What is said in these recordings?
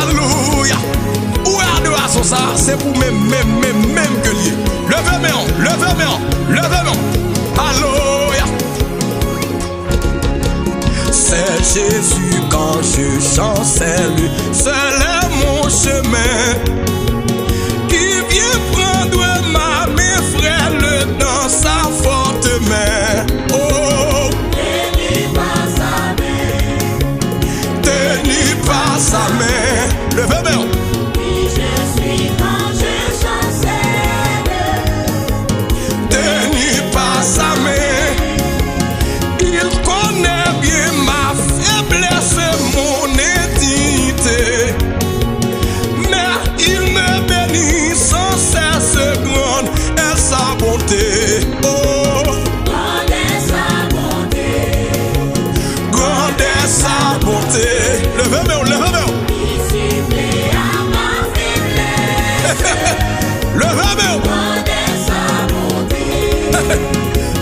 Alléluia. Où est l'adoration ça? C'est pour même que lié. Levez-moi. Alléluia. C'est Jésus quand je chancelle, seul est mon chemin. Qui vient prendre ma main, frêle dans sa forte main. Oh, Tenez par sa main. Tenez par sa main. Levez-moi. Qui je suis quand je chancelle. Tenez par sa main. Il connaît bien ma faiblesse, mon indignité. Mais il me bénit sans cesse, grande est sa bonté. Oh, Grande est sa bonté. grande est sa bonté. Levez-moi. Il supplée à ma faiblesse. Levez-moi. Grande est sa bonté.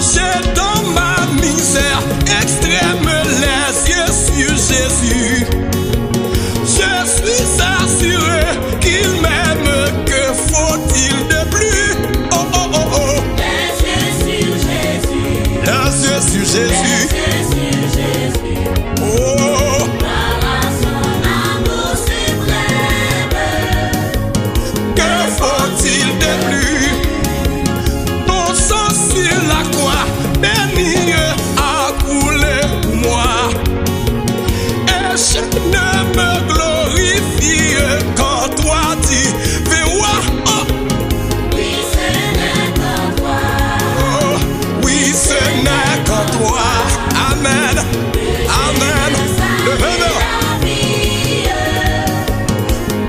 J'ai dans ma misère extrême les yeux sur Jésus. Je suis assuré qu'il m'aime, que faut-il de plus? Oh, oh, oh, oh. Les yeux sur Jésus. Les yeux sur Les Jésus. yeux sur Jésus. Oh, Par son amour suprême. que faut-il de plus? Ton sang sur la croix béni a coulé pour moi. Et je ne me glorifie quand toi tu fais moi. Oh, Oui, ce n'est que toi. oh, oui, ce n'est qu'en toi. Amen. Amen. Levez-moi. La vie.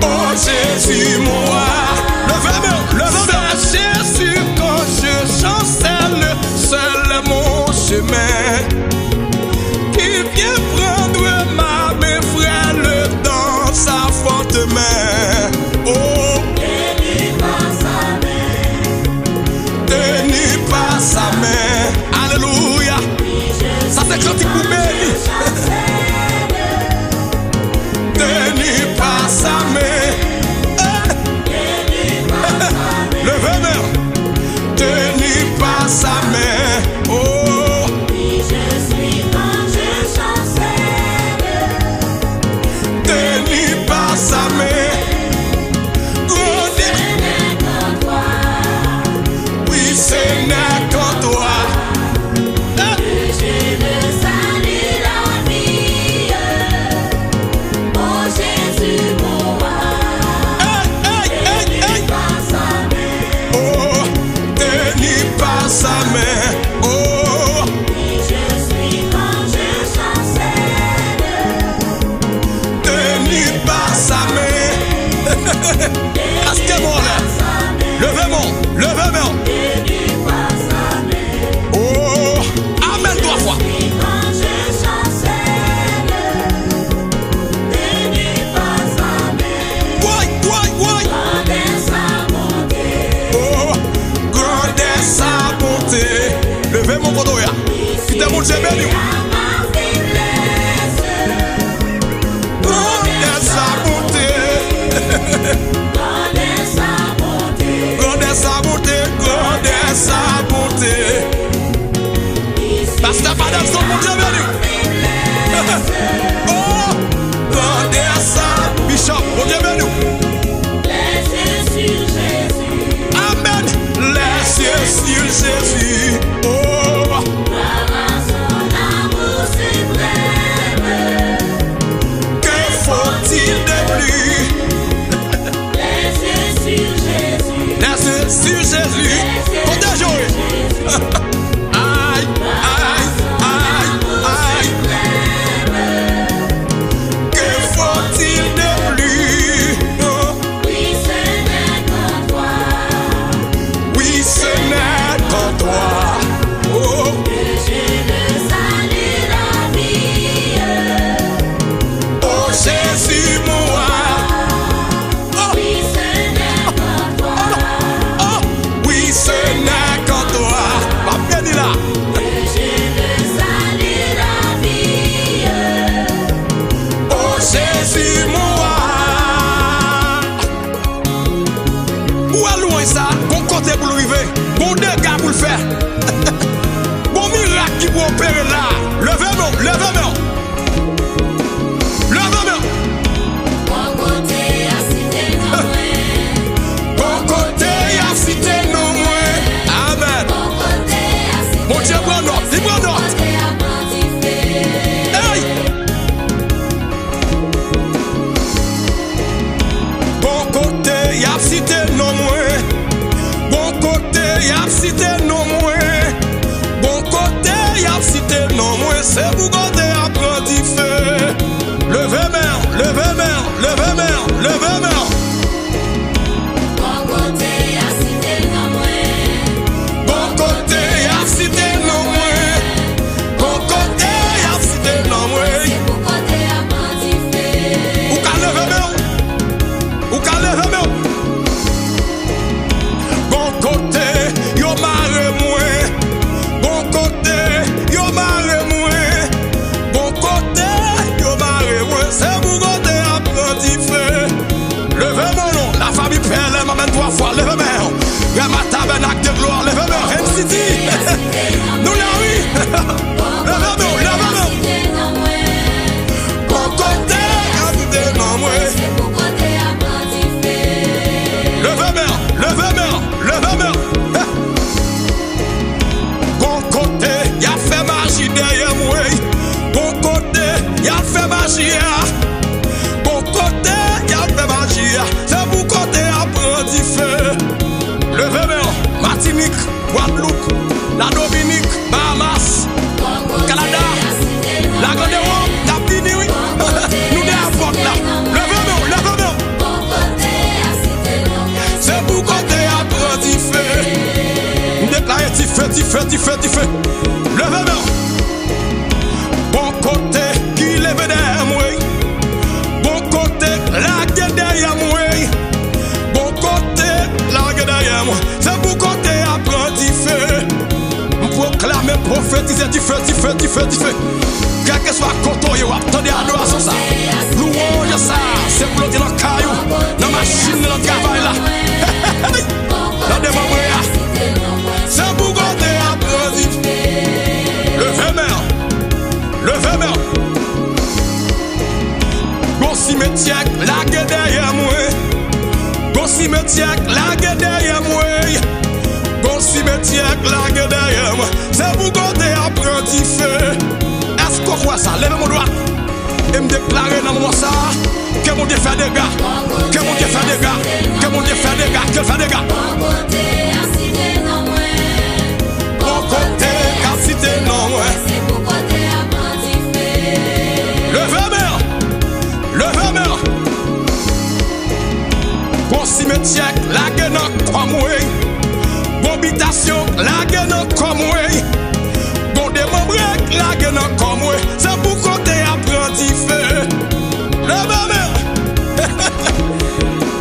Oh Jésus, moi. Levez-moi. Jésus, quand je chancelle, seul est mon chemin. Qui vient prendre ma main, frêle dans sa forte main. Oh, Tenez par sa main. tenez par sa main. Alléluia. Ça c'est cantique pour béni. Tenez par sa main. Levez-moi. Tenez par sa main. Oh, Oui, je suis quand je chancelle. tenez par sa main. Grande Ce n'est que toi. oui, ce n'est qu'en toi. J'ai le salut, la vie. Oh Jésus, mon roi. Hey. Par sa main. Oh, tenez par sa main. Oh, Oui, je suis quand je chancelle. tenez par sa main. Restez-moi là. Levez-moi. Tenez par sa main. Oh, amen 3 fois. Oui, quand je chancelle. Tenez par sa main. Ouais. Grande est sa bonté. Oh, grande est sa bonté. Levez mon podoya. Qui t'a monté béni. À ma faiblesse. Grande est sa bonté. Grande est sa bonté. Grande est sa bonté. Grande est sa bonté. Pasteur Padam, son mon Dieu béni. Oh, grande est sa Bishop, mon Dieu béni. Les yeux sur Jésus. Amen. Les yeux sur Jésus. Oh, Par son amour y'a cité non moins. Bon côté, y'a cité non moins. C'est pour côté apprenti fait. Levez main, levez main, levez main, levez main. Bon côté, y'a cité non moins. Bon côté, y'a cité non moins. Bon côté, y'a cité non moins. C'est pour côté apprenti fait. Ou qu'à lever main. Ou qu'à lever main. Bon côté, yo marre moins. Bon côté, yo marre moins. Bon côté, yo marre moins. C'est pour côté apprenti fait. Levez mon nom, la famille Pelle m'amène 3 fois. Levez main. Rama tabernacle de gloire. Levez main. M-City. Nous là oui. Levez main, levez main. Bon côté, apprenti non moins. C'est pour côté apprenti fait. Levez main, levez main, levez main. Bon côté, y'a fait magie derrière moi. Bon côté, y'a fait magie. Bon côté, y'a fait magie. C'est pour côté apprenti fait. Levez main, Martinique, Guadeloupe, la Dominique, Bahamas, Canada, la Grande Europe, la Pini, oui. Nous des apports là. Levez main, levez main. Bon côté, y'a cité non moins. C'est pour côté apprenti fait. Déclaré ti fait. Levez main. Bon côté qui lève derrière moi. Bon côté la gueule derrière moi. Bon côté la gueule derrière moi. C'est pour côté apprenti fait. Proclamer, prophétiser, ti fait. Quel que soit côté, yo attendez adoration ça. Louange ça, c'est pour le dans le caillou, dans la machine, dans le travail là. Dans des moments là. C'est pour côté apprenti. Levez main. Bon cimetière, la gueule derrière moi. Bon cimetière, la gueule derrière moi. Bon cimetière, la gueule derrière moi. C'est pour côté apprenti fait. Est-ce qu'on voit ça? Levez mon doigt. Et me déclarer dans mon ça. Que mon Dieu fait des gars. Que mon Dieu fait des gars. Que mon Dieu fait des gars. Que fait des gars. Bon côté, y'a cité non moins. Bon côté, car cité non moins. C'est pour côté apprenti fait. Levez main. Bon cimetière, la gueule comme moi. Bon habitation, la gueule comme moi. Bon démembré, la gueule comme moi. C'est pour côté apprenti fait. Levez main.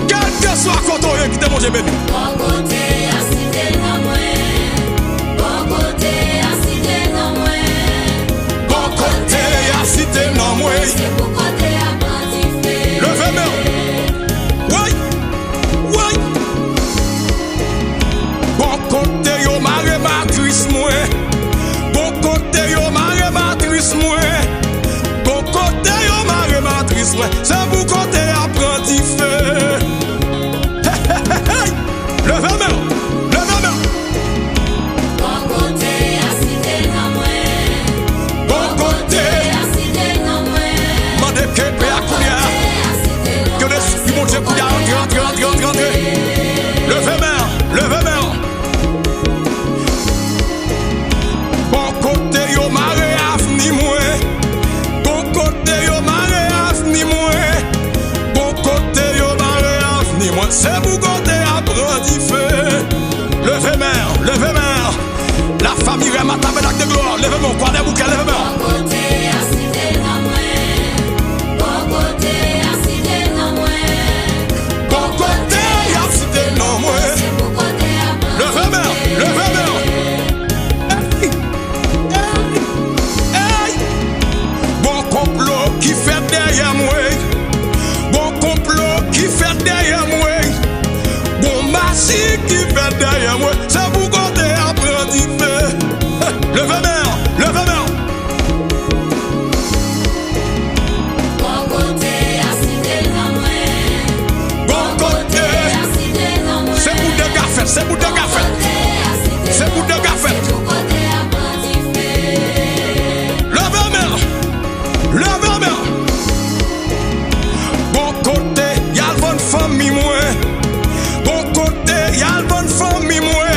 Quel que soit côté qui te mange béni. Bon côté, y'a cité non moins. Bon côté, y'a cité non moins. Bon côté, y'a cité non moins. C'est pour côté apprenti fait. Levez main. Oui. Bon côté, yo marre matrice moi. Bon côté, yo marre matrice moi. Bon côté, yo marre matrice moi. C'est pour côté apprenti fait. Levez main. Bon côté, y'a cité non moins. Bon côté, Y'a cité non moins. mandez que paix à courir. Y'a cité non Que l'esprit mon Dieu courir. Rentre. Levez main. Bon côté, yo marre avenir moi. Bon côté, yo marre avenir moi. Bon côté, yo marre avenir moi. C'est pour côté apprenti fait. Levez main. La famille Rama tabernacle de gloire. Levez mon quoi des bouquets, levez main. Bon côté, y'a cité non moins. Bon côté, y'a cité non moins. Bon côté, y'a cité non moins. C'est pour côté apprenti Levez main. Hey. Bon complot qui fait derrière moi. Bon complot qui fait derrière moi. Bon magie qui fait derrière moi. C'est pour côté apprenti fait. Levez main. Bon côté, y'a cité non moins. Bon côté, Y'a cité non moins. c'est pour des gars fait. Bon côté, y'a cité C'est pour des gars fait. C'est pour côté apprenti fait. Levez main. Bon côté, y'a le bonne famille moi. Bon côté, y'a le bonne famille moi.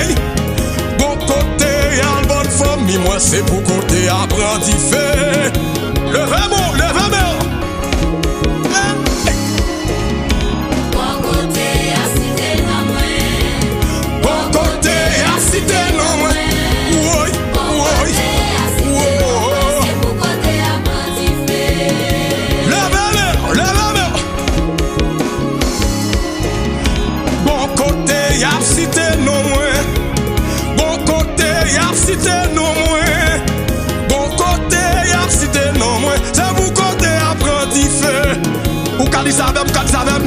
savem, 4 savem.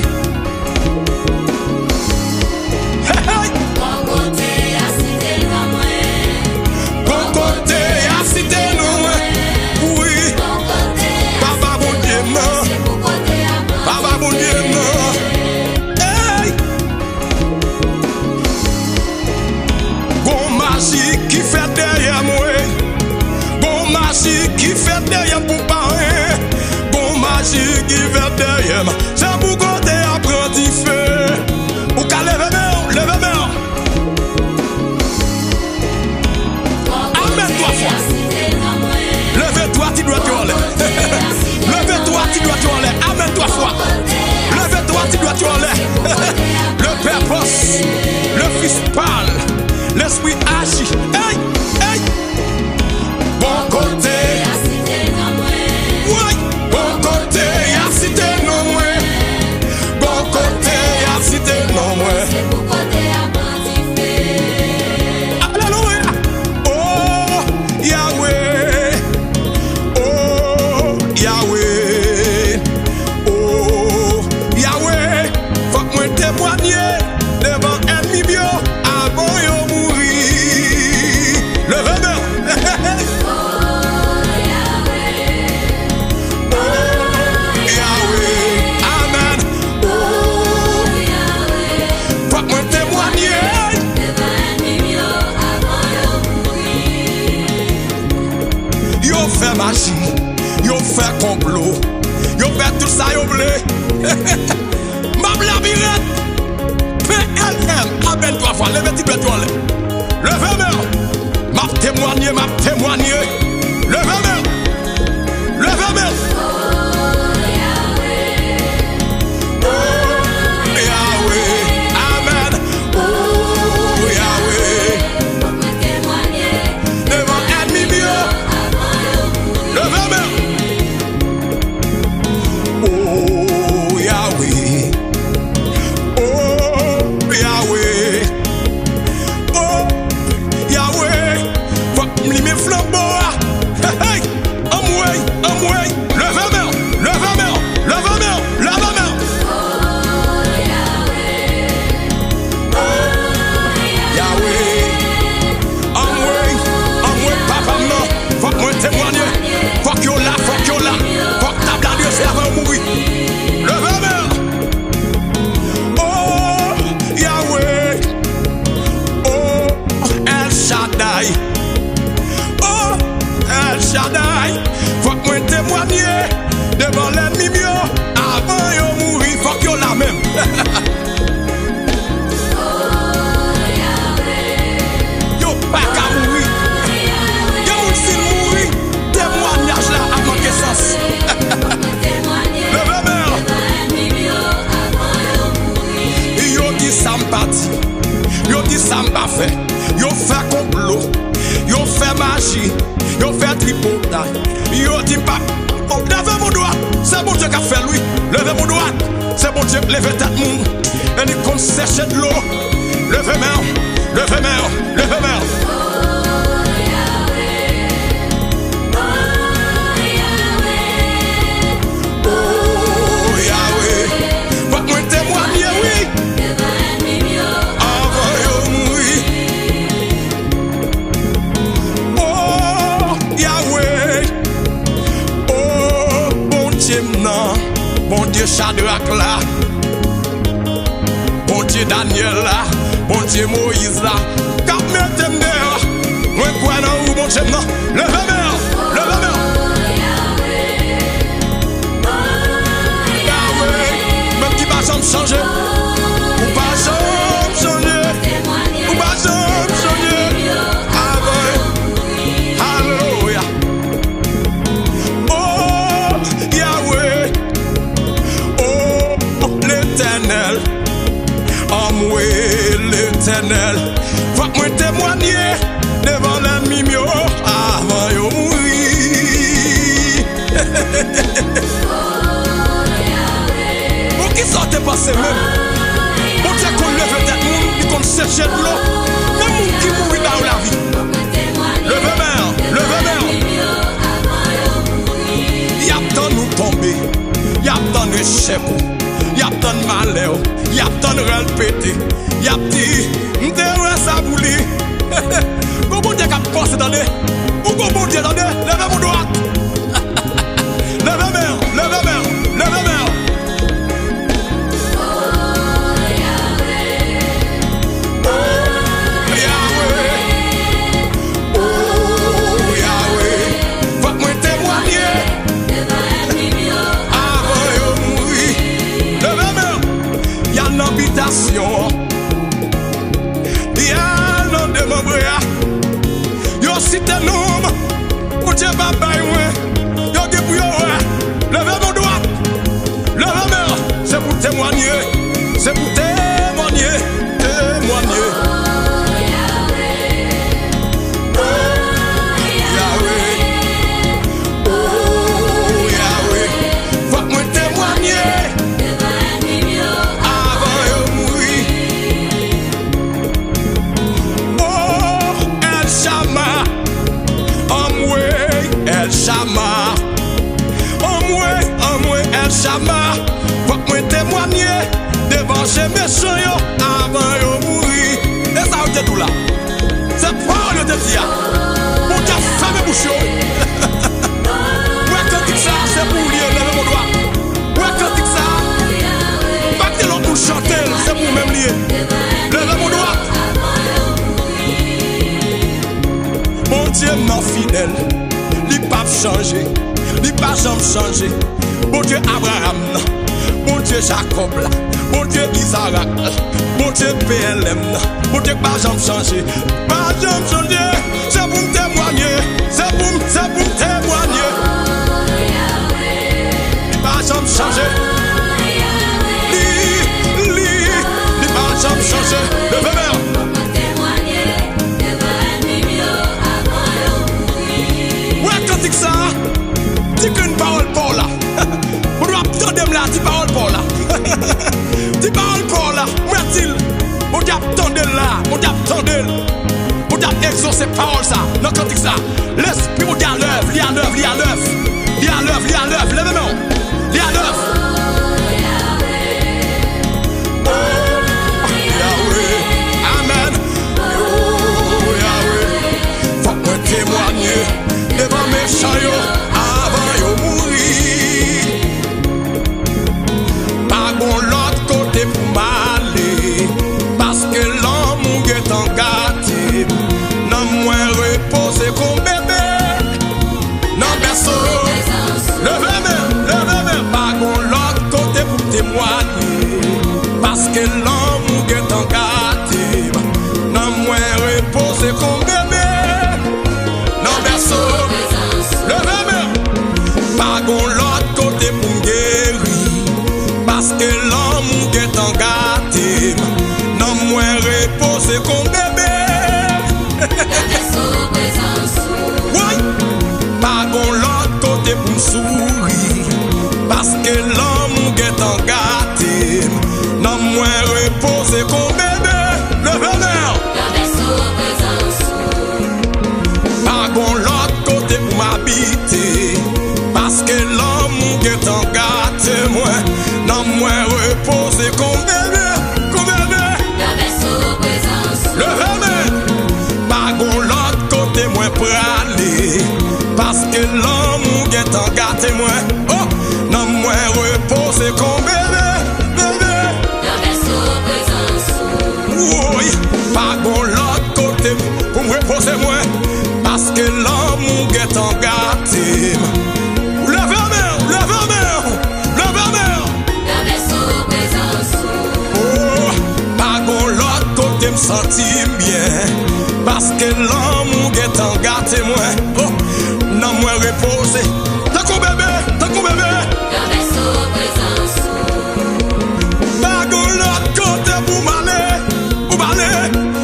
Hey, hey. Bon côté à cité non moins. Bon côté à cité non moins. Oui. Bon côté à Papa bon Dieu non. c'est pour côté à Papa bon Dieu non. Hey. Bon magie qui fait derrière moi. Bon magie qui fait derrière pour parler. Bon magie qui fait derrière moi. C'est pour côté apprenti feu. Ou qu'à lever main. Amène-toi fort. Levez-toi, tu dois te aller. Levez-toi, tu dois te aller. Amène-toi fort. Levez-toi, tu dois te aller. Le Père bosse, le Fils parle, l'Esprit agit. Hey, hey. Bon côté. Oui, bon côté, à cité non moins. Bon côté, à cité non moins. Alléluia. Oh, Yahweh. Oh, Yahweh. Oh, Yahweh. Faut que moi témoigner devant ennemi bio avant de mourir. Levez-moi. Yahweh, amen. Faut que moi témoigner. Yo fait magie, yo fait complot, yo fait tout ça, yo blé. Ma labyrinthe, PLM, amène-toi fort, levez-toi de toi. Levez-moi, m'a témoigné. Levez-moi, levez-moi. Yahweh, amen. Oh, Yahweh, devant ennemi bio. Levez-moi. Oh, Yahweh. Oh, Yahweh. Oh, Yahweh. Faut que me limer flambeau. Hey, hey. Amoué. Levez-moi. Yahweh. Amoué, papa non. Faut que moi témoigner. Faut que yo là. Faut que table à Dieu, c'est avant de mourir. Levez-moi. Oh, Yahweh. Oh, El Shaddai. Oh, El Shaddai. Faut que moi témoigner devant l'ennemi mieux avant de mourir. Faut que yo là même. Yo pas qu'à mourir. Yo moun si mourir. Témoignage là a manqué sens. Levez-moi. Yo dit ça m'parti. Yo dit ça m'a fait. Yo fait complot. Yo fait magie. Yo fait tripotage. Yo dit pas. Oh, levez mon doigt. C'est bon Dieu qui a fait lui. Levez mon doigt. C'est bon Dieu qui lève tête moun. Et il compte sécher de l'eau. Levez-moi. Oh, Yahweh. Faut que moi témoigner, oui. Avant de mourir. Oh, Yahweh. Oh, bon Dieu, non. Bon Dieu, Shadrach là. Bon Dieu, Daniel là. Bon Dieu, Moïse là. Cap mettez dehors. Moi, quoi, non, bon Dieu, non. Levez-moi. Même qui va jamais changer. Ou pas jamais changer. Alléluia. Oh, Yahweh. Oh, l'Éternel. Amoué, l'Éternel. Faut que moi témoigner devant l'ennemi mieux avant de mourir. Pour qui sortez passer même. Pour dire qu'on lève tête monde, qu'on cherche de l'eau. Même monde qui mourit dans la vie. Levez-moi. Y a tant nous tomber. Y a tant de chèques. a tant de malheur, y a tant de rel pété, y a petit, m'te ouais ça bouli. Bon bon Dieu qui a passé dans les, ou bon Dieu dans les, levez mon droite. Levez mer, levez mer, levez mer. Y'a non de mon bras. Yo si t'es nom, ou t'es pas baïoué. Yo qui pour yo, levez mon doigt. Levez mer, c'est pour témoigner. C'est pour témoigner. Témoigner. Chama, faut que moi témoigner devant ces méchants yo avant yo mourir. Et ça vous dit tout là. C'est pas le défi. Pour ta femme bouchon. Ouais quand ça c'est pour lui lever mon doigt. Ouais quand ça pas que l'autre pour chanter, c'est pour même lier. Levez mon doigt. Mon Dieu non fidèle, il pas changer, il pas jamais changer. Bon Dieu Abraham, bon Dieu Jacob, bon Dieu Isaac, bon Dieu PLM, bon Dieu pas jamais changer, pas jamais changer, c'est pour me témoigner, c'est pour me témoigner, pas jamais changer, li pas jamais changer, le verre. Ouais quand tu ça, dis qu'une parole pour là. On doit attendre là, dis parole pour là. Dis parole pour là. Où est-il? On doit attendre là, on doit attendre. On doit exaucer parole ça. Non, quand ça, l'esprit on doit l'œuvre, li à l'œuvre, li à l'œuvre. Li à l'œuvre, li à l'œuvre, levez-moi. Li à l'œuvre. Amen. Oh Yahweh. Faut me témoigner devant mes chants avant yo mourir. Pas bon l'autre côté pour m'aller, parce que l'homme est en gâté. Non moins reposer comme bébé. Non berceau. Levez-moi. Pas bon l'autre côté pour témoigner, parce que l'homme est en gâté. Non moins reposer comme bébé. Non berceau. Levez-moi. Pas bon l'autre côté pour guérir, parce que l'homme est en gâté. Non moins reposer comme bébé. Oui. Pas bon l'autre côté pour sourire, parce que l'homme est en gâté. Non moins reposer comme bébé. Levez-moi. Pas bon l'autre côté pour m'habiter, parce que l'homme est en gâté. Moi, non moins reposer comme bébé. Levez-moi. Pas bon l'autre côté moins pour aller, parce que l'homme est en gâté. Moi, oh, non moins reposer comme bébé. Oui, pas bon l'autre côté pour me reposer moi, parce que l'homme est en gâté. Levez-moi. Oh, pas bon l'autre côté me sentir bien, parce que l'homme est en gâté. Moi, oh, non moins reposer. T'as qu'on bébé. Pas bon l'autre côté pour m'aller.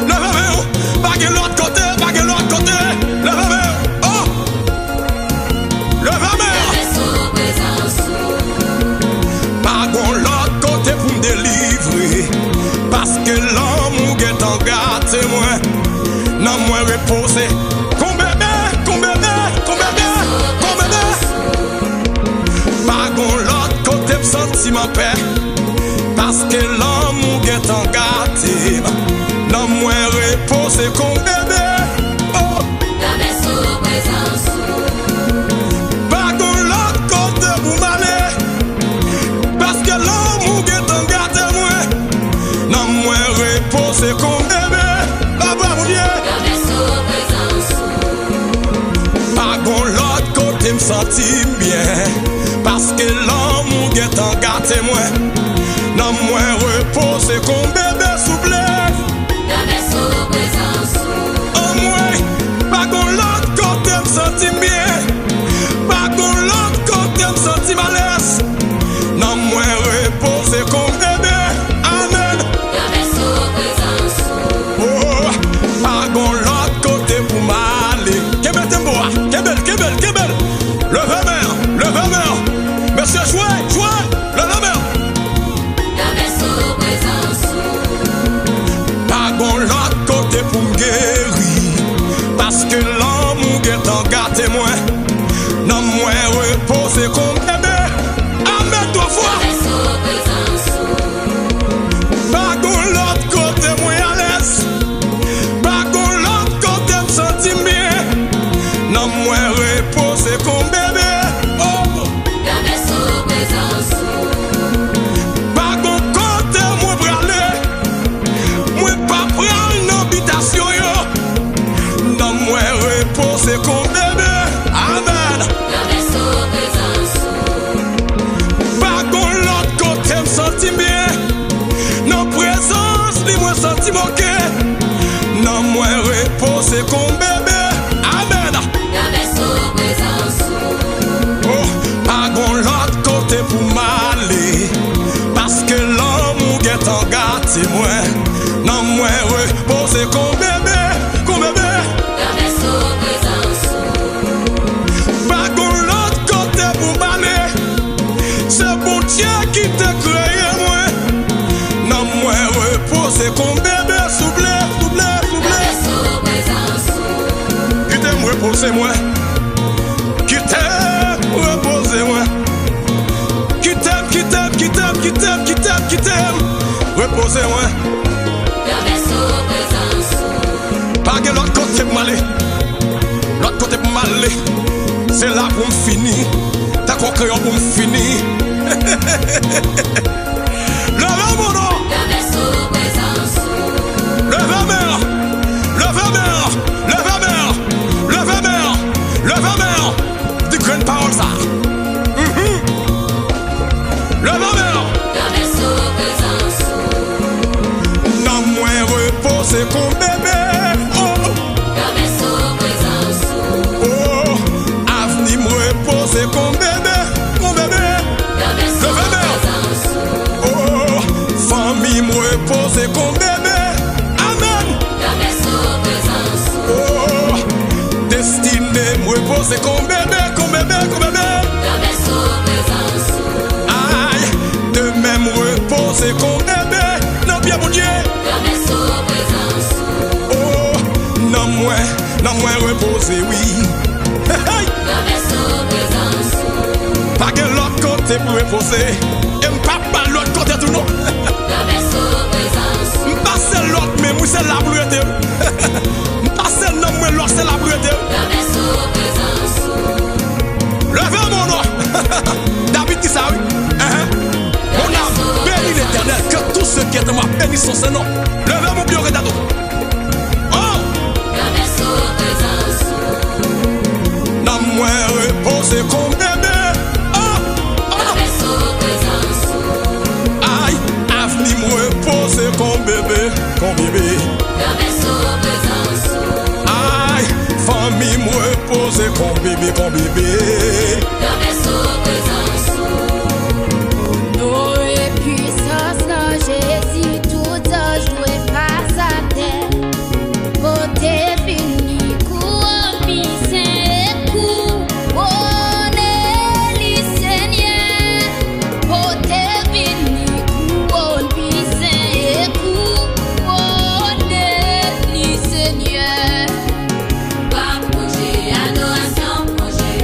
Levez-moi. Pas l'autre côté. Levez-moi. Oh, levez-moi. Pas bon l'autre côté pour me délivrer, parce que l'homme est en gâté. Moi, non moins reposer. Comme bébé. Pas bon l'autre côté me sentir ma paix. parce que l'amour est en gâté. Non, moi reposer comme bébé. Oh. La maison présence. Pas qu'on l'autre côté pour m'aller. Parce que l'amour est en gâté, moi. Non, moi reposer comme bébé. Papa, mon Dieu. La maison présence. Pas qu'on l'autre côté me sentir bien. Parce que l'amour est en gâté, moi. Non, moi reposer comme bébé, souple. La maison présence. Oh, moi, pas qu'on l'autre côté me sentir bien. Pas qu'on l'autre côté me sentir malaise. Non, moi reposer comme bébé. Amen. La maison présence. Oh, pas qu'on l'autre côté pour m'aller. Kebel temboa, kebel. Levez mer. Monsieur, jouez, levez mer. La maison présence. Pas qu'on l'autre côté pour me guérir. Parce que l'amour est en gâté, moi. Non, moi reposer comme bébé. Amen, trois La fois. maison présence. Pas qu'on l'autre côté, moi à l'aise. Pas qu'on l'autre côté me sentir bien. Non, moi reposer comme bébé. Oh, La maison présence. pas qu'on côté, moi brûler. Moi pas prendre une habitation, yo. Non, moi reposer comme bébé. Amen. La maison présence. Pas qu'on l'autre côté me sentir bien. Non, présence, li moi sentir moqué. Non, moi reposer comme bébé. Amen. La maison présence. Oh, pas qu'on l'autre côté pour m'aller. Parce que l'amour est en gâté, moi. Non, moi reposer comme bébé. La maison présence. Pas qu'on l'autre côté pour m'aller. C'est bon Dieu qui t'a créé, moi. Non, moi reposer comme bébé. Souple. La maison présence. Qui t'aime reposer, moi. Qui t'aime reposer, moi. Qui t'aime reposer, moi. La maison présence. Pas que l'autre côté pour m'aller. L'autre côté pour m'aller. C'est là pour me finir. T'as quoi crayon pour me finir. Levez mon nom. La maison présence. Levez mer. Dis grande parole ça. Levez mer. La maison présence. Non, moi reposer comme bébé. Oh. La maison présence. Oh, avenir me reposer comme bébé. La maison présence. Oh, famille me reposer comme bébé. Amen. La maison présence. Oh, destinée me reposer comme bébé. La maison présence. Aïe, de même reposer comme bébé. Non, bien mon Dieu. La maison présence. Oh, non, moi reposer, oui. Hey. La maison présence. Pas que l'autre côté pour reposer. Et m'pas l'autre côté tout non. La maison présence. M'pas c'est l'autre mais moi c'est la brûlée. M'pas c'est non mais l'autre c'est la brûlée. La maison présence. Levez mon nom. David qui ça oui. On a béni l'Éternel. Que tous ceux qui est de moi bénissent son nom. Levez mon pied au redado. Oh. La maison présence. Non moi reposer comme bébé. Oh. La maison présence. Aïe, avenir me reposer comme bébé. La maison présence. Aïe, famille me reposer comme bébé. La maison présence. Nom et puissance dans Jésus, tout ange doit face à terre. Côté fini, couronne, Saint et couronne les Seigneur. Côté fini, couronne, Saint et couronne les Seigneur. Pas projet, adoration, projet.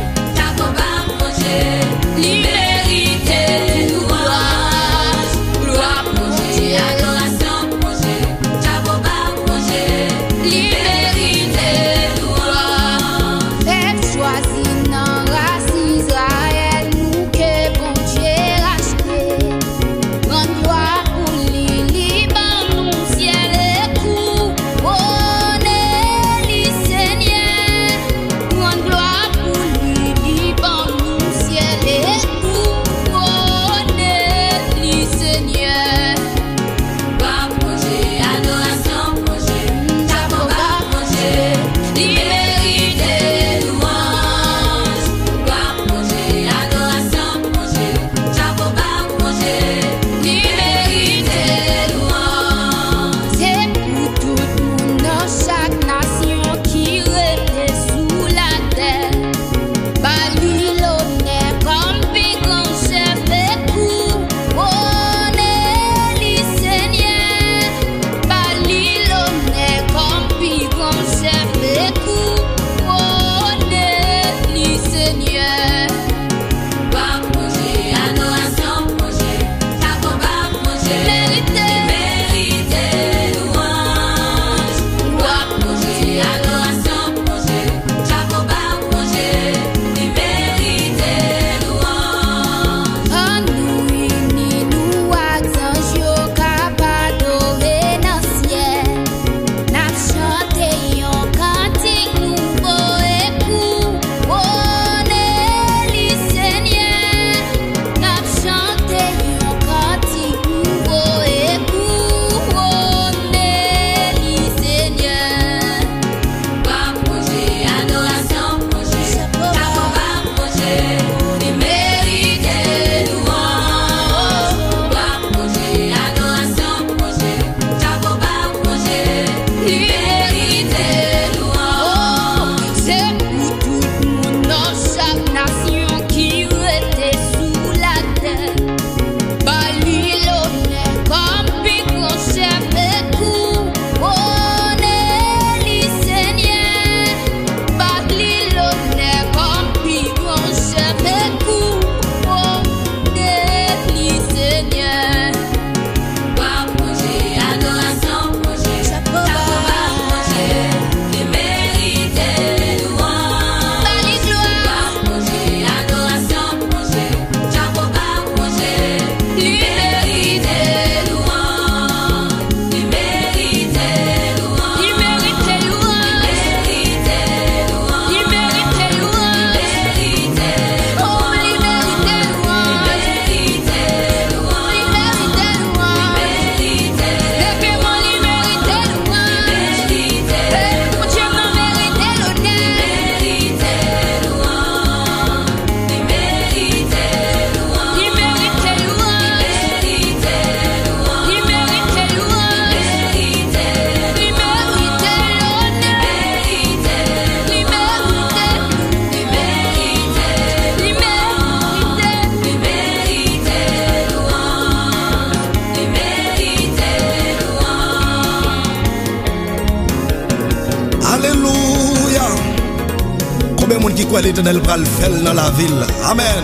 quoi l'Éternel va le faire dans la ville. Amen.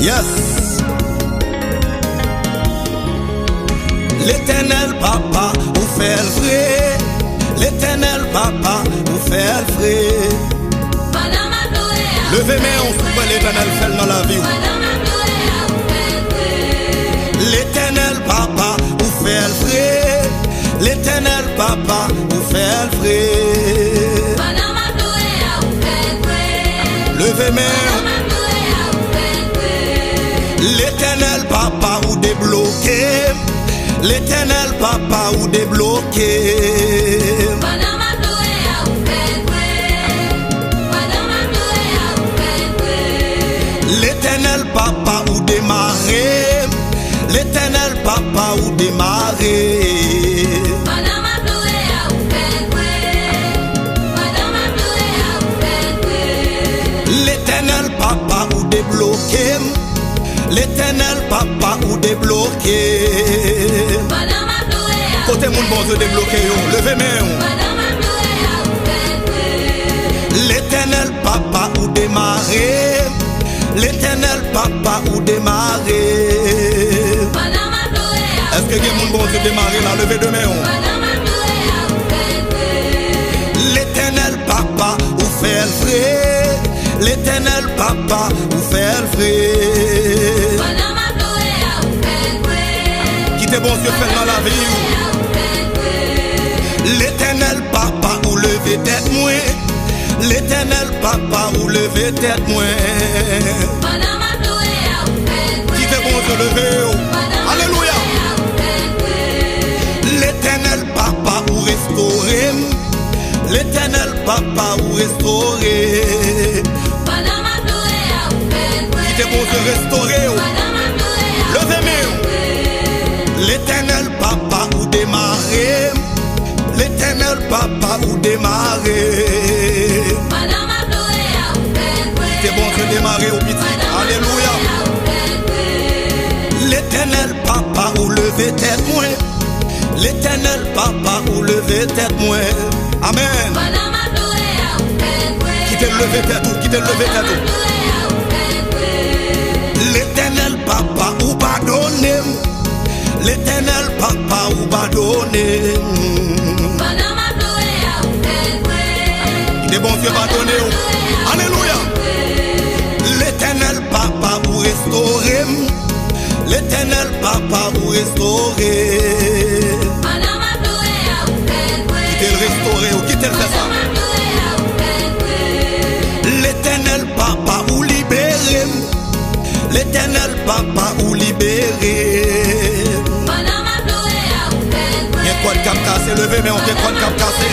Yes. L'Éternel papa, ou fait le vrai. L'Éternel papa, ou fait le vrai. Levez main, on souffre l'Éternel fait dans la vie. L'Éternel papa, ou fait le vrai. L'Éternel papa, ou fait le vrai. Levez main. L'Éternel papa, ou débloqué. L'Éternel papa, ou débloqué. L'Éternel papa, ou démarré. L'Éternel papa, ou démarré. L'Éternel papa, ou débloqué. L'Éternel papa, ou débloqué. Côté mon bon Dieu débloqué, levez main. L'Éternel papa, ou démarré. L'Éternel papa, ou démarré. Est-ce que mon bon Dieu démarré là, levez de main. L'Éternel papa, ou fait le vrai. L'Éternel papa, ou fait le vrai. Qui t'es bon Dieu fait dans la vie. L'Éternel papa, ou lever tête moins. L'Éternel papa, ou lever tête moins. Qui t'es bon Dieu lever. Alléluia. L'Éternel papa, ou restaurer. L'Éternel papa, ou restaurer. Qui t'es bon Dieu restaurer. Levez main. L'Éternel papa, ou démarrer. L'Éternel papa, ou démarrer. Qui t'es bon Dieu démarrer au petit. Alléluia. L'Éternel papa, ou lever tête moins. L'Éternel papa, ou lever tête moins. Amen. Qui t'est levé tête ou qui t'est levé tête ou. L'Éternel papa, ou pardonner. L'Éternel papa, ou pardonner. Qui est bon Dieu pardonner. Alléluia. L'Éternel papa, ou restaurer. L'Éternel papa, ou restaurer. Qui t'est restauré ou qui t'est fait ça. L'Éternel papa, ou libéré. L'Éternel papa, ou libéré. Il y a quoi de cap cassé, levé, mais on fait quoi de cap cassé.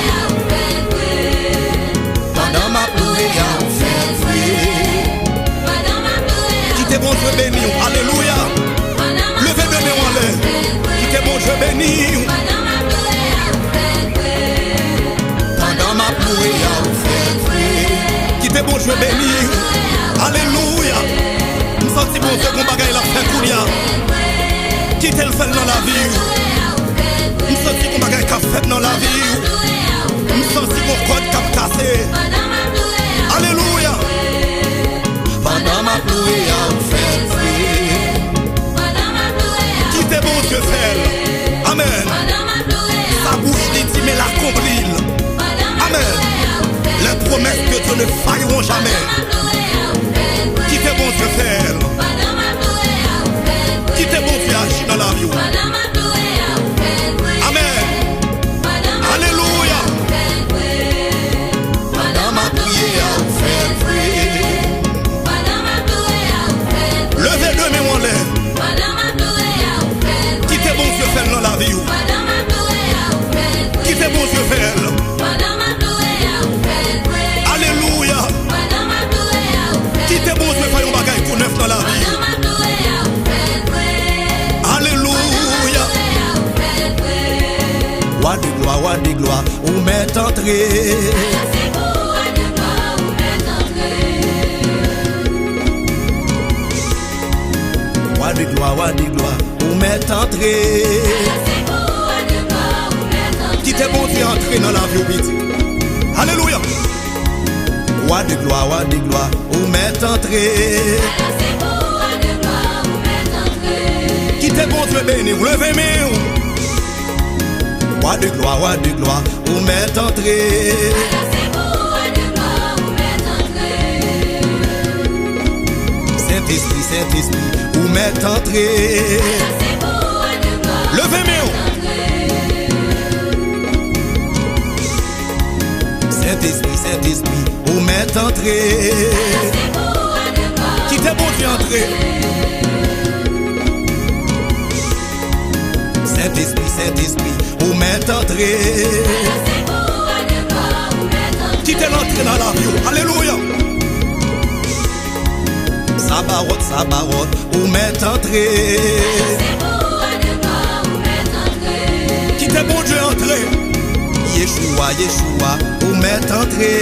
Pendant ma plouée, y'a un fait free. Qui t'est bon Dieu béni, alléluia. Levez de main en l'air. Qui t'est bon Dieu béni. Pendant ma plouée, y'a un fait free. Qui t'est bon Dieu béni. Alléluia. Nous sentons bon Dieu qu'on bagaille la fait courir. Qui t'est le fait dans la vie. Nous sentons qu'on bagaille qu'a fait dans la vie. Nous sentons qu'on code qu'a cassé. Alléluia. Pendant ma plouée, y'a un fait free. Qui t'est bon Dieu fait. Amen. Sa bouche dit mais l'accomplit. Amen. Les promesses de Dieu ne failleront jamais. Qui t'est bon Dieu faire. Qui t'est bon Dieu agir dans la vie. Amen. Alléluia. Pendant ma prière, on fait free. Levez de main en l'air. Qui t'est bon Dieu faire dans la vie. Qui t'est bon Dieu faire. Alléluia. Qui t'est bon Dieu faire un bagage tout neuf dans la vie. Alléluia. Wa de gloire, ou m'est entré. Wa de gloire, ou m'est entré. Qui t'est bon Dieu entrer dans la vie au petit. Alléluia. Roi de gloire, où m'est entré. Qui t'est bon Dieu béni, levez-moi. Roi de gloire, où m'est entré. Saint-Esprit, où m'est entré. Levez-moi. Saint-Esprit, où m'est entré. Qui t'est bon Dieu entré. Saint-Esprit, où m'est entré. Qui t'est l'entré dans la vie. Alléluia. Sabaoth, où m'est entré. Qui t'est bon Dieu entré. Yeshua, où m'est entré.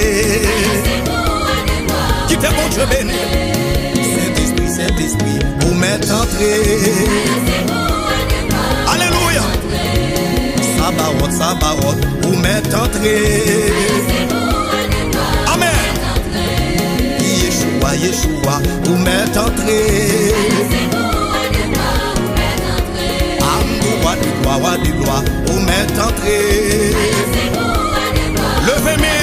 Qui t'est bon Dieu béni. Saint-Esprit, où m'est entré. Alléluia. Sabaoth, où m'est entré. Amen. Yeshua, où m'est entré. Roi de gloire, où m'est entré. Levez-moi.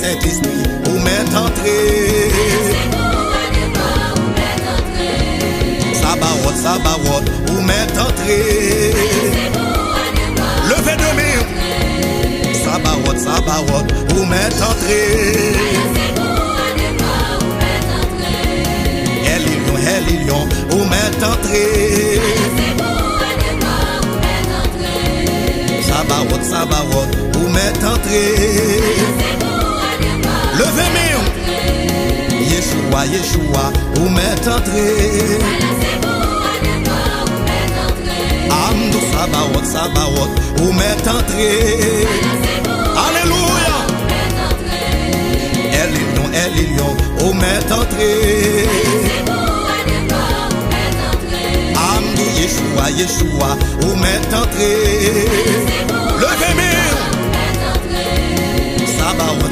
Saint-Esprit, où m'est entré. Sabaoth, où m'est entré. Levez-moi. Sabaoth, où m'est entré. Lion, où m'est entré. Sabaoth, où m'est entré. Levez-moi. Yeshua, où m'est entré. Amdou Sabaoth, où m'est entré. Alléluia. Lion, où m'est entré. Amdou Yeshua, où m'est entré. Levez-moi.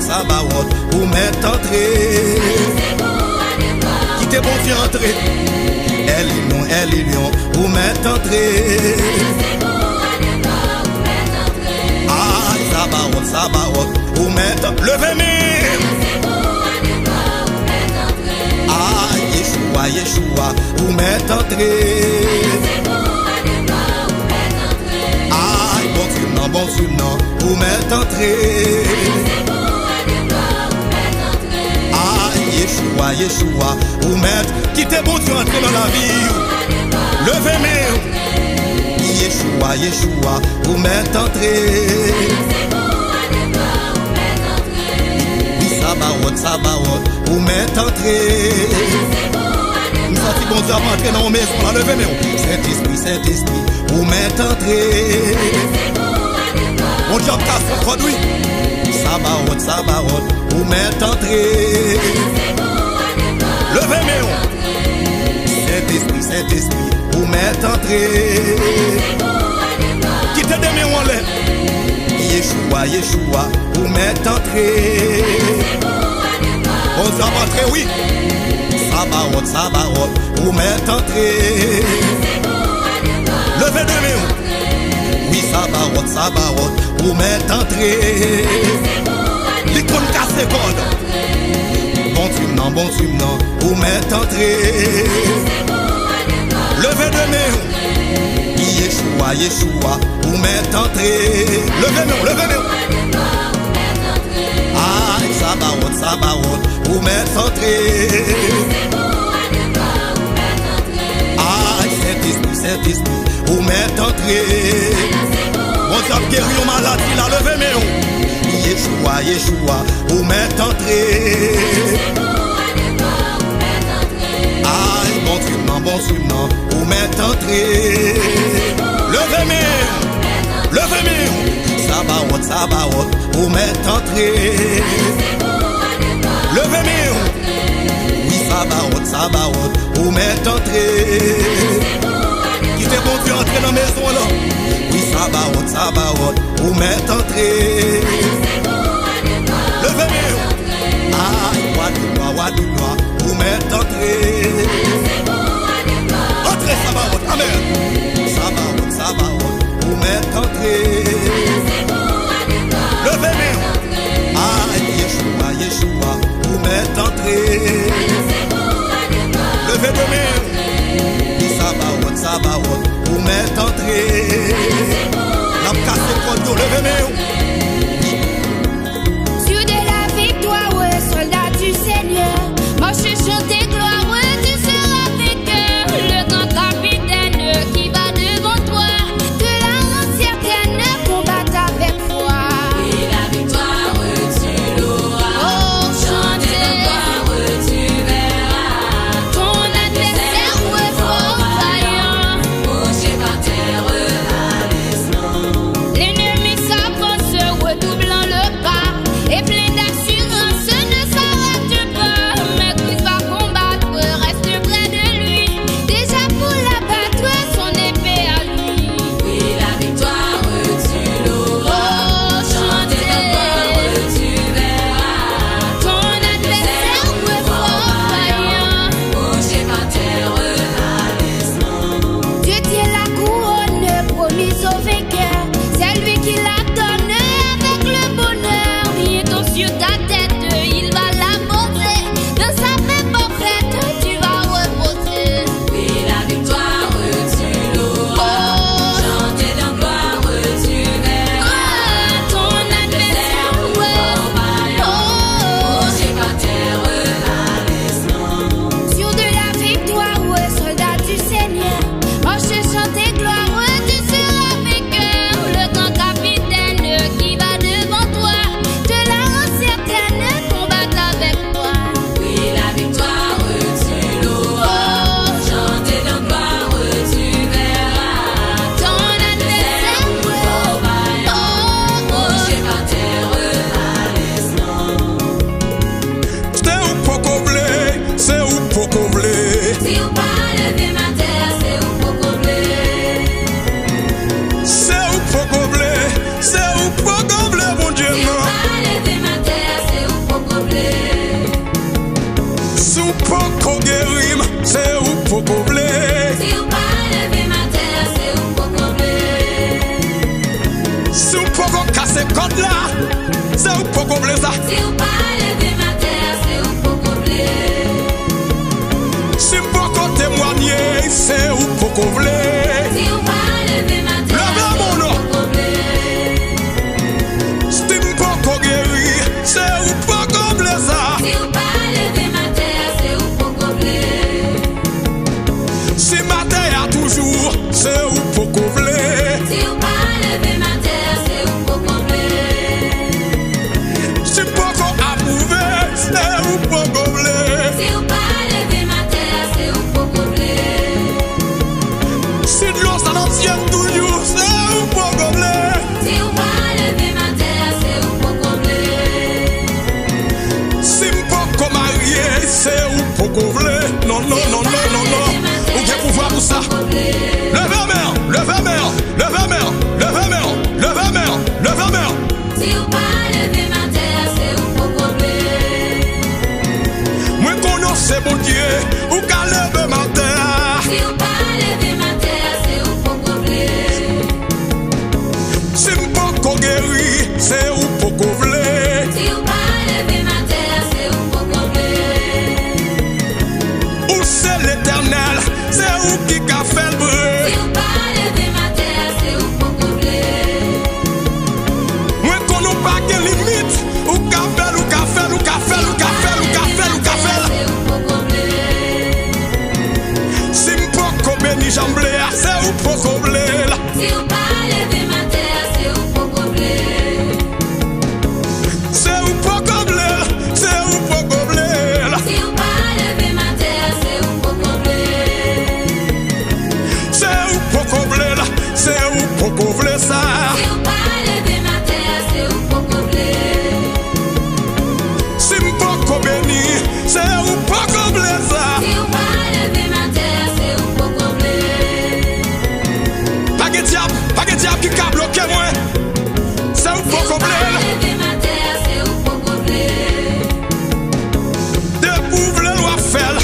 Sabaoth, où m'est entré. Qui t'est bon Dieu entré. Lion, où m'est entré. Sabaoth, où m'est entré. Levez-moi. Yeshua, où m'est entré. Bon Dieu, non, où m'est entré. Yeshua, où m'est. Qui t'est bon Dieu entré dans la vie. Levez-moi. Yeshua, où m'est entré. Sabaoth, où m'est entré. Nous sommes bon Dieu à entrer dans nos maisons. Levez-moi. Saint-Esprit, où m'est entré. Mon Dieu casse son code, oui. Sabaoth, où m'est entré. Levez-moi. Saint-Esprit, où m'est entré. Qui te demeure en l'air. Yeshua, où m'est entré. On s'en va entrer, oui. Sabaoth, où m'est entré. Levez-moi. Oui, Sabaoth, où m'est entré. L'icône casse code. Bon Dieu, non, où m'est entré. Levez-moi. Yeshua, où m'est entré. Levez-moi. Sabaoth, où m'est entré. Saint-Esprit, où m'est entré. Mon Dieu a guéri aux maladies, là, levez-moi. Yeshua, où m'est entré. Bon Dieu, non, où m'est entré. Levez-moi. Sabaoth, où m'est entré. Levez-moi. Oui, Sabaoth, où m'est entré. Qui t'est bon Dieu entrer dans la maison là. Oui, Sabaoth, où m'est entré. Levez-moi. m'est entré. Entrez, Sabaoth, amen. Sabaoth, Sabaoth, vous m'êtes entré. Levez-moi. Ah, Yeshua, Yeshua, vous m'êtes entré. Levez-moi. Sabaoth, Sabaoth, vous m'êtes entré. La casse contre levez-moi. Dieu de la victoire, soldat du Seigneur, marche chanter gloire, tu seras vainqueur. Le grand capitaine qui va devant toi, de la honte certaine combattre avec foi. Et la victoire tu l'auras. Oh, Chanter la gloire tu verras. ton adversaire est fort vaillant. Couché par terre à l'instant. L'ennemi s'avance, redoublant le pas, et plein d'assurance ne s'arrête pas. Mais Christ va combattre, reste près de lui, déjà pour l'abattre, son épée à lui. Oui, la victoire tu l'auras. Oh, Chanter la gloire tu verras. ton adversaire est fort vaillant. Couché par terre à l'instant. Dieu tient la couronne promise au vainqueur, c'est lui qui la donne avec le bonheur. Bientôt sur ta tête, il va la poser, dans sa main parfaite, tu vas reposer. Oui, la victoire tu l'auras. Oh, Chanter la gloire tu verras. ton adversaire est Fort vaillant. oh, Couché par terre à l'instant. sur de la victoire, soldat du Seigneur, marche chanter gloire, tu seras vainqueur. Le grand capitaine qui va devant toi, de la honte certaine combattre avec toi. Oui, la victoire tu l'auras. Oh, Chanter la gloire tu verras. ton adversaire Fort vaillant. Couché par terre à l'instant. C'est où pour combler, c'est où pour combler. Si vous parlez de ma terre, c'est où pour combler. C'est où pour combler, c'est où pour combler, mon Dieu, Si vous non. parlez de ma terre, c'est où pour combler. Si où pour guérir, c'est où pour combler. Si vous parlez de ma terre, c'est où pour combler. Si où pour casser code là, c'est où pour combler ça. Si vous parlez de ma terre, c'est où pour combler. Si pour témoigner, c'est où pour combler. Si vous parlez de ma terre, Levez c'est mon où nom. pour combler. Si pour guérir, c'est où pour combler ça. Si vous parlez de ma terre, c'est où pour combler. Si ma terre a toujours, c'est où pour combler. Si vous parlez de ma terre, c'est où pour combler. Si pour approuver, c'est où pour combler. Si vous parlez de ma terre, c'est où pour combler. Si de l'eau ça n'en tient toujours, c'est où pour combler. Si vous parlez de ma terre, c'est où pour combler. Si pour marier, c'est où pour combler. Non, non, non, non, non, non. Ou bien pouvoir pour ça. Levez mer, levez mer, levez mer, levez mer, levez mer, levez mer. Si vous parlez de ma terre, c'est où pour combler. Moi connais mon Dieu, ou qu'à lever ma terre. Si vous parlez de ma terre, c'est où pour combler. Si pour guérir, c'est où pour combler. Si vous parlez de ma terre, c'est où pour combler. Ou c'est l'éternel, c'est où qui a fait le bruit. Si vous parlez de ma terre, c'est où pour combler. Moi connais pas de limite, ou qu'a fait, ou qu'a fait, ou qu'a fait, ou qu'a fait, ou qu'a fait, ou qu'a fait. C'est où pour combler. Si pour bénir jamblé, c'est où pour combler. Si vous parlez de ma terre, c'est où pour combler. C'est où pour combler, c'est où pour combler. Si vous parlez de ma terre, c'est où pour combler. C'est où pour combler, c'est où pour combler ça. Si vous parlez de ma terre, c'est où pour combler. Si pour bénir, c'est où pour combler ça. Si vous parlez de ma terre, c'est où pour combler. Pas de diable qui a bloqué moi. C'est où pour combler. De ma terre, c'est où pour combler. De pouvoir le loi faire,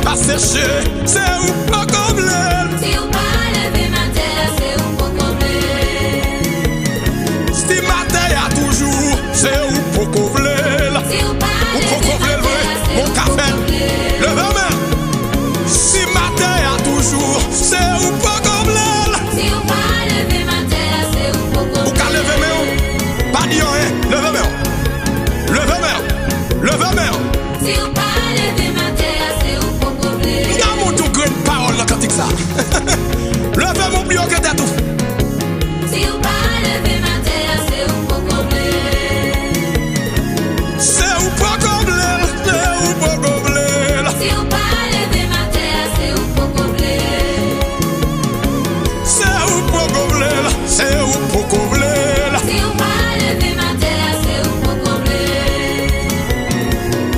pas séché, c'est ou pas comme l'aile. Si ou pas lever ma terre, c'est ou pas combler. Si ma terre a toujours, c'est ou pas combler. Si ou pas lever ma terre, c'est Mon ou café, pas combler. le main. Si ma terre a toujours, c'est ou pas comme l'aile. Si ou pas lever ma terre, c'est ou pas Ou combler. qu'à lever mes hauts, pas dire rien, levez mes hauts. Levez mes hauts, levez mes hauts. Si ou pas lever ma terre, c'est ou pas combler. Y'a mon tout grain de parole là quand il ça. Levez mon plus haut que t'as tout. Si ou pas lever ma terre, c'est ou pas combler. C'est ou pas comme l'aile, c'est ou pas comme l'aile. Si ou pas lever ma terre, c'est ou pas combler. C'est ou pas comme l'aile, c'est ou pas comme l'aile. Si ou pas lever ma terre, c'est ou pas combler.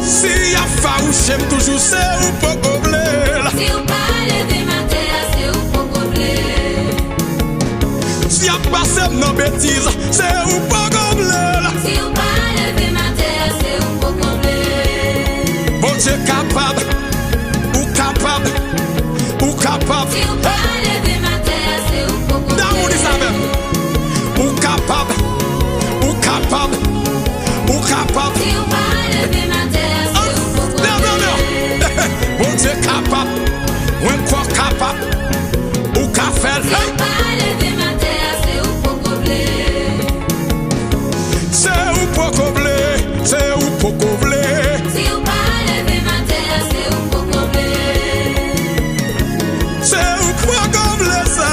Si y'a farouche, toujours c'est ou pas comme l'aile. Si ou pas lever ma terre, c'est ou pas combler. Si y'a passé nos bêtises, c'est ou pas comme l'aile. Si ou pas lever ma terre, c'est ou pas combler. Bon Dieu capable, ou capable, ou capable. Si ou pas lever ma terre, c'est ou pas Dans mon combler. Isabelle, ou capable, ou capable, ou capable. Si ou pas lever ma terre, c'est ou pas Non, non, non. combler. Bon Dieu capable, ou encore capable, ou capable. Si ou pas lever ma terre, c'est ou pas combler. C'est ou pas combler, c'est ou pas combler. Si ou pas lever ma terre, c'est ou pas combler. C'est ou pas combler ça,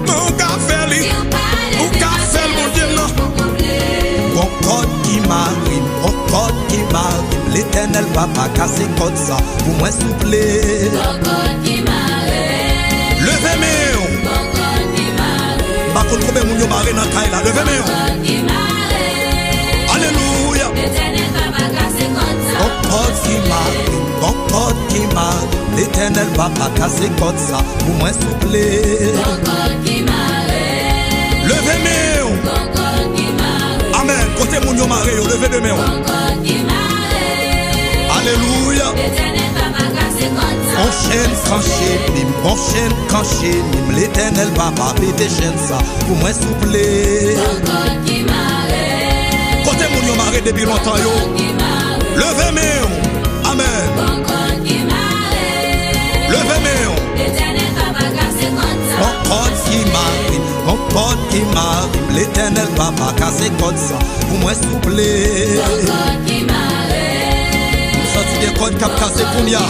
mon café Si li. ou pas Ou lever ma café mon terre, Dieu c'est ou non. pas combler. Mon code qui m'arrive, l'Éternel va pas casser comme ça, pour moi souple. Encore qui m'arrête. Levez mes hauts, Encore qui m'arrête. par contre, combien mon yo barré dans Kaila, levez mes hauts. Encore qui m'arrête. Alléluia. L'éternel va pas casser comme ça. Mon code qui m'arrive, l'Éternel va pas casser comme ça, pour moi souple. Encore qui m'arrête. Levez mes hauts. Encore qui m'arrête. Amen. Côté mon yo maré, levez de mes hauts. Encore qui m'arrête. Alléluia. L'éternel va pas casser comme ça. Mon chaîne canché, l'Éternel va pas péter chaîne ça, pour moi souple. Encore qui m'arrête. Côté mon yo maré depuis longtemps yo, Encore qui m'arrête. levez mes hauts. Amen. Encore qui m'arrête. Levez mes hauts. L'éternel va pas casser comme ça. Mon code qui m'arrive, l'Éternel va pas casser comme ça, pour moi souple. Encore qui m'arrête. Sorti des codes cap cassé pour ya,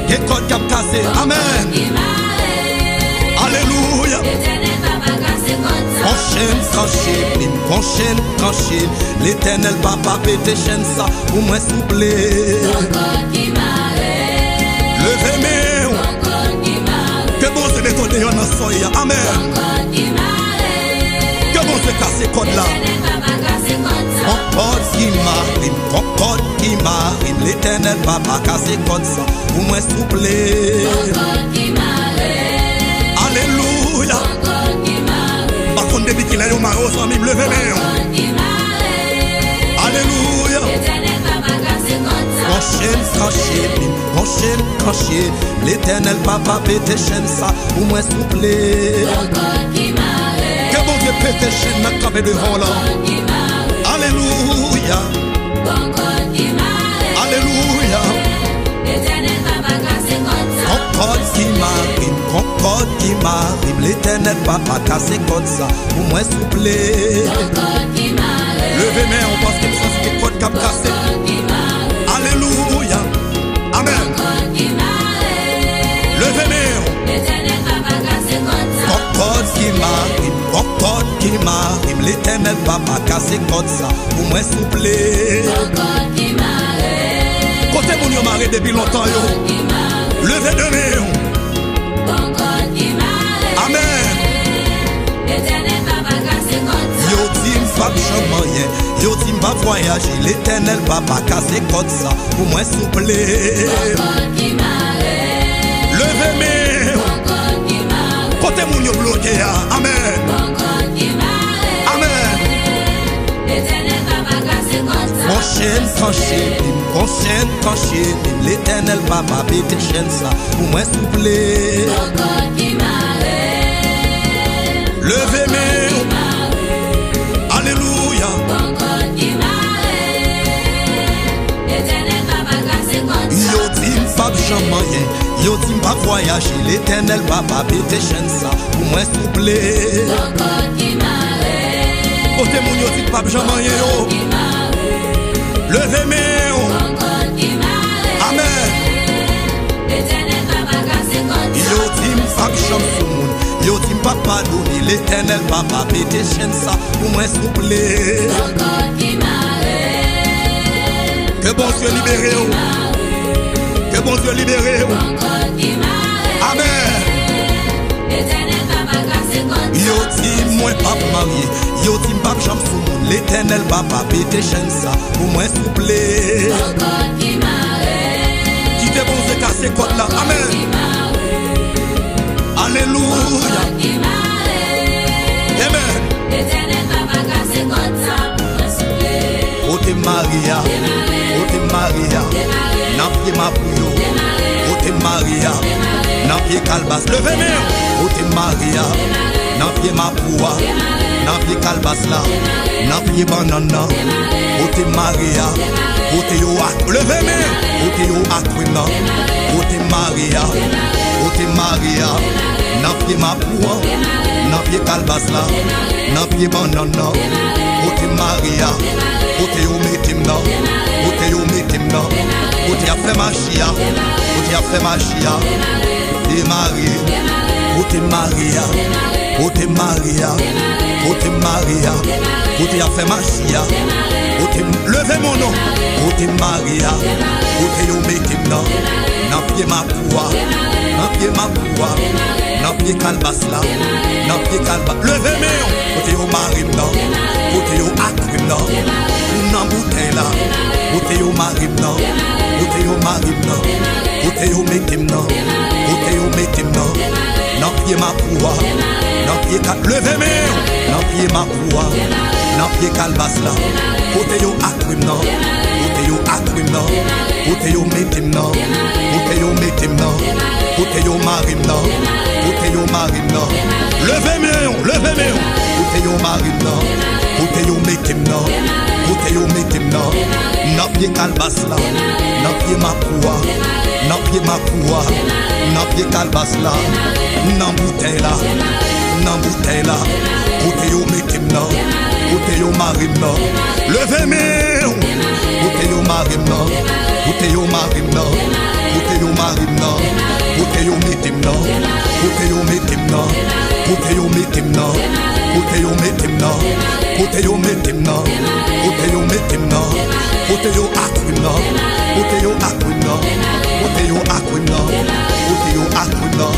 des codes cap cassé. Amen. Qui m'arrête. Alléluia. L'éternel va pas casser comme ça. Mon chaîne tranché, l'Éternel va pas péter chaîne ça, pour moi souple. Encore qui m'arrête. Levez mes hauts. Encore qui m'arrête. Que bon Dieu détonne yon nan soya. Amen. Encore qui m'arrête. Que bon Dieu casse code là. L'éternel va pas casser comme ça. Mon code qui m'arrive, l'Éternel va pas casser code ça, pour moi souple. Encore qui m'arrête. Alléluia. Encore qui m'arrête. Par contre, depuis qu'il a eu ma rose, ami, levez mes hauts. Encore qui m'arrête. Alléluia. L'éternel va pas casser comme ça. Mon chaîne canché, l'Éternel va pas péter chaîne ça, pour moi souple. Encore qui m'arrête. Que bon Dieu péter chaîne n'a qu'à devant là. Encore qui m'arrête. Alléluia. Encore qui m'arrête. Alléluia. L'éternel va pas casser comme ça. Mon code qui m'arrive, l'Éternel va pas casser comme ça, pour moi souple. Encore qui m'arrête. Levez mes on pense que ça c'est code cap cassé. Encore qui m'arrête. Alléluia. Amen. Encore qui m'arrête. Levez mes L'éternel va pas casser comme ça. mon code qui m'arrive, l'Éternel va pas casser comme ça, pour moi souple. Encore qui m'arrête. Côté mon yo maré depuis longtemps yo, Encore qui m'arrête. levez de mes Encore qui m'arrête. Amen. L'éternel va pas casser comme ça. Yo dit m'pa chamoyen, yo dit m'pa voyager, l'Éternel va pas casser comme ça, pour moi souple. Encore qui m'arrête. Levez mes Encore qui m'arrête. côté mon yo bloqué ya. Amen. Encore qui m'arrête. Amen. L'éternel va pas casser comme ça. Mon chaîne conscient tranché, l'éternel papa pété chaîne ça, pour moi souple. Levez mes, alléluia. Yo tim pas jamais, yo tim pas voyager, l'éternel papa pété chaîne ça, pour moi souple. Côté mon yo dit pas jamais yo. Levez mes, amen. Yo tim pas jamais, yo tim pas pardonner, l'éternel papa pété chaîne ça, pour moi souple. Que bon Dieu libéré, que bon Dieu libéré, amen. Yo tim moi pas marié, yo tim pas jamais sous monde, l'éternel papa pété chaîne ça, pour moi souple. Qui te bon Dieu casser code là, amen. Alléluia, amen. Ote Maria, n'a pied ma pouyo. Ote Maria, n'a pied calbas. Levez-moi. Ote Maria, n'a pied ma poua. N'a pied calbas là, n'a pied banana. Ote Maria, ote yo ak. Levez-moi. Ote yo akwina. Ote Maria, n'a pied ma poua. N'a pied calbas là, n'a pied banana. Ote Maria. Ote yo metim na, ote yo metim na, ote a fait magia, ote a fait magia, ote Maria, ote Maria, ote Maria, ote Maria, ote a fait magia, ote levez mon nom, ote Maria, ote yo metim na, n'a pied ma poua, n'a pied ma poua, n'a pied calbas là, n'a pied calbas, levez mon nom, ote yo marim na, ote yo akrim na. Nan bouteille là, ote yo marim nan, ote yo marim nan, ote yo metim nan, ote yo metim nan, nan pied ma poua, nan pied cal, levez mes, nan pied ma poua, nan pied calbas là, ote yo akrim nan, ote yo akrim nan, ote yo metim nan, ote yo metim nan, ote yo marim nan, ote yo marim nan, levez mes, ote yo marim nan, ote yo metim nan. Ote yo metim nan, nan pied calbas là, nan pied ma poua, nan pied ma poua, nan pied calbas là, nan bouteille là, ote yo metim nan, ote yo marim nan, levez mes, ote yo marim nan, ote yo marim nan, ote yo marim nan, ote yo metim nan, ote yo metim nan, ote yo metim nan, ote yo metim nan, ote yo metim nan. Ote yo metim nan, ote yo akwim nan, ote yo akwim nan, ote yo akwim nan, ote yo akwim nan,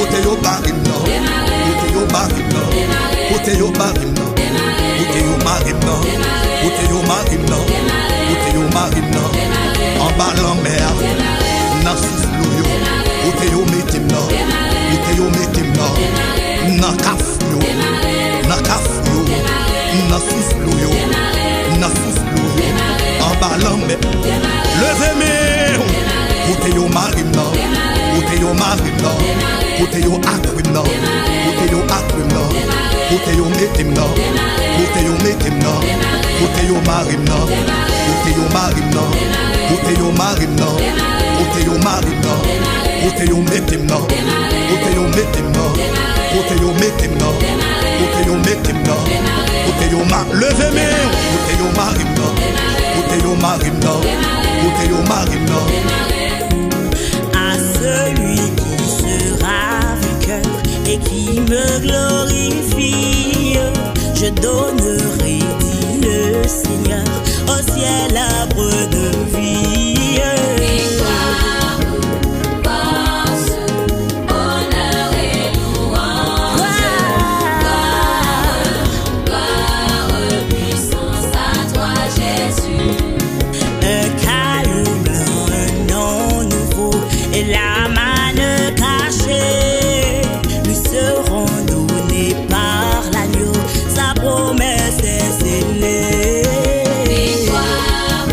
ote yo barim nan, ote yo barim nan, ote yo barim nan, ote yo marim nan, ote yo marim nan, ote yo marim nan, en bas la mer, nan souflou yo, ote yo metim nan, ote yo metim nan, nan kaf yo, nan souflou yo. Na souflou yo, en bas l'ambe. Levez mes, ote yo marim nan, ote yo marim nan, ote yo akwim nan, ote yo akwim nan, ote yo metim nan, ote yo metim nan, ote yo marim nan, ote yo marim nan, ote yo marim nan, ote yo marim nan, ote yo metim nan, ote yo metim nan, ote yo metim nan, ote yo metim nan. Levez mes, ote yo marim nan, ote yo marim nan, ote yo marim nan. À celui qui sera vainqueur et qui me glorifie, je donnerai, dit le Seigneur, au ciel arbre de vie. La manne cachée lui seront données par l'agneau, sa promesse est scellée. Victoire,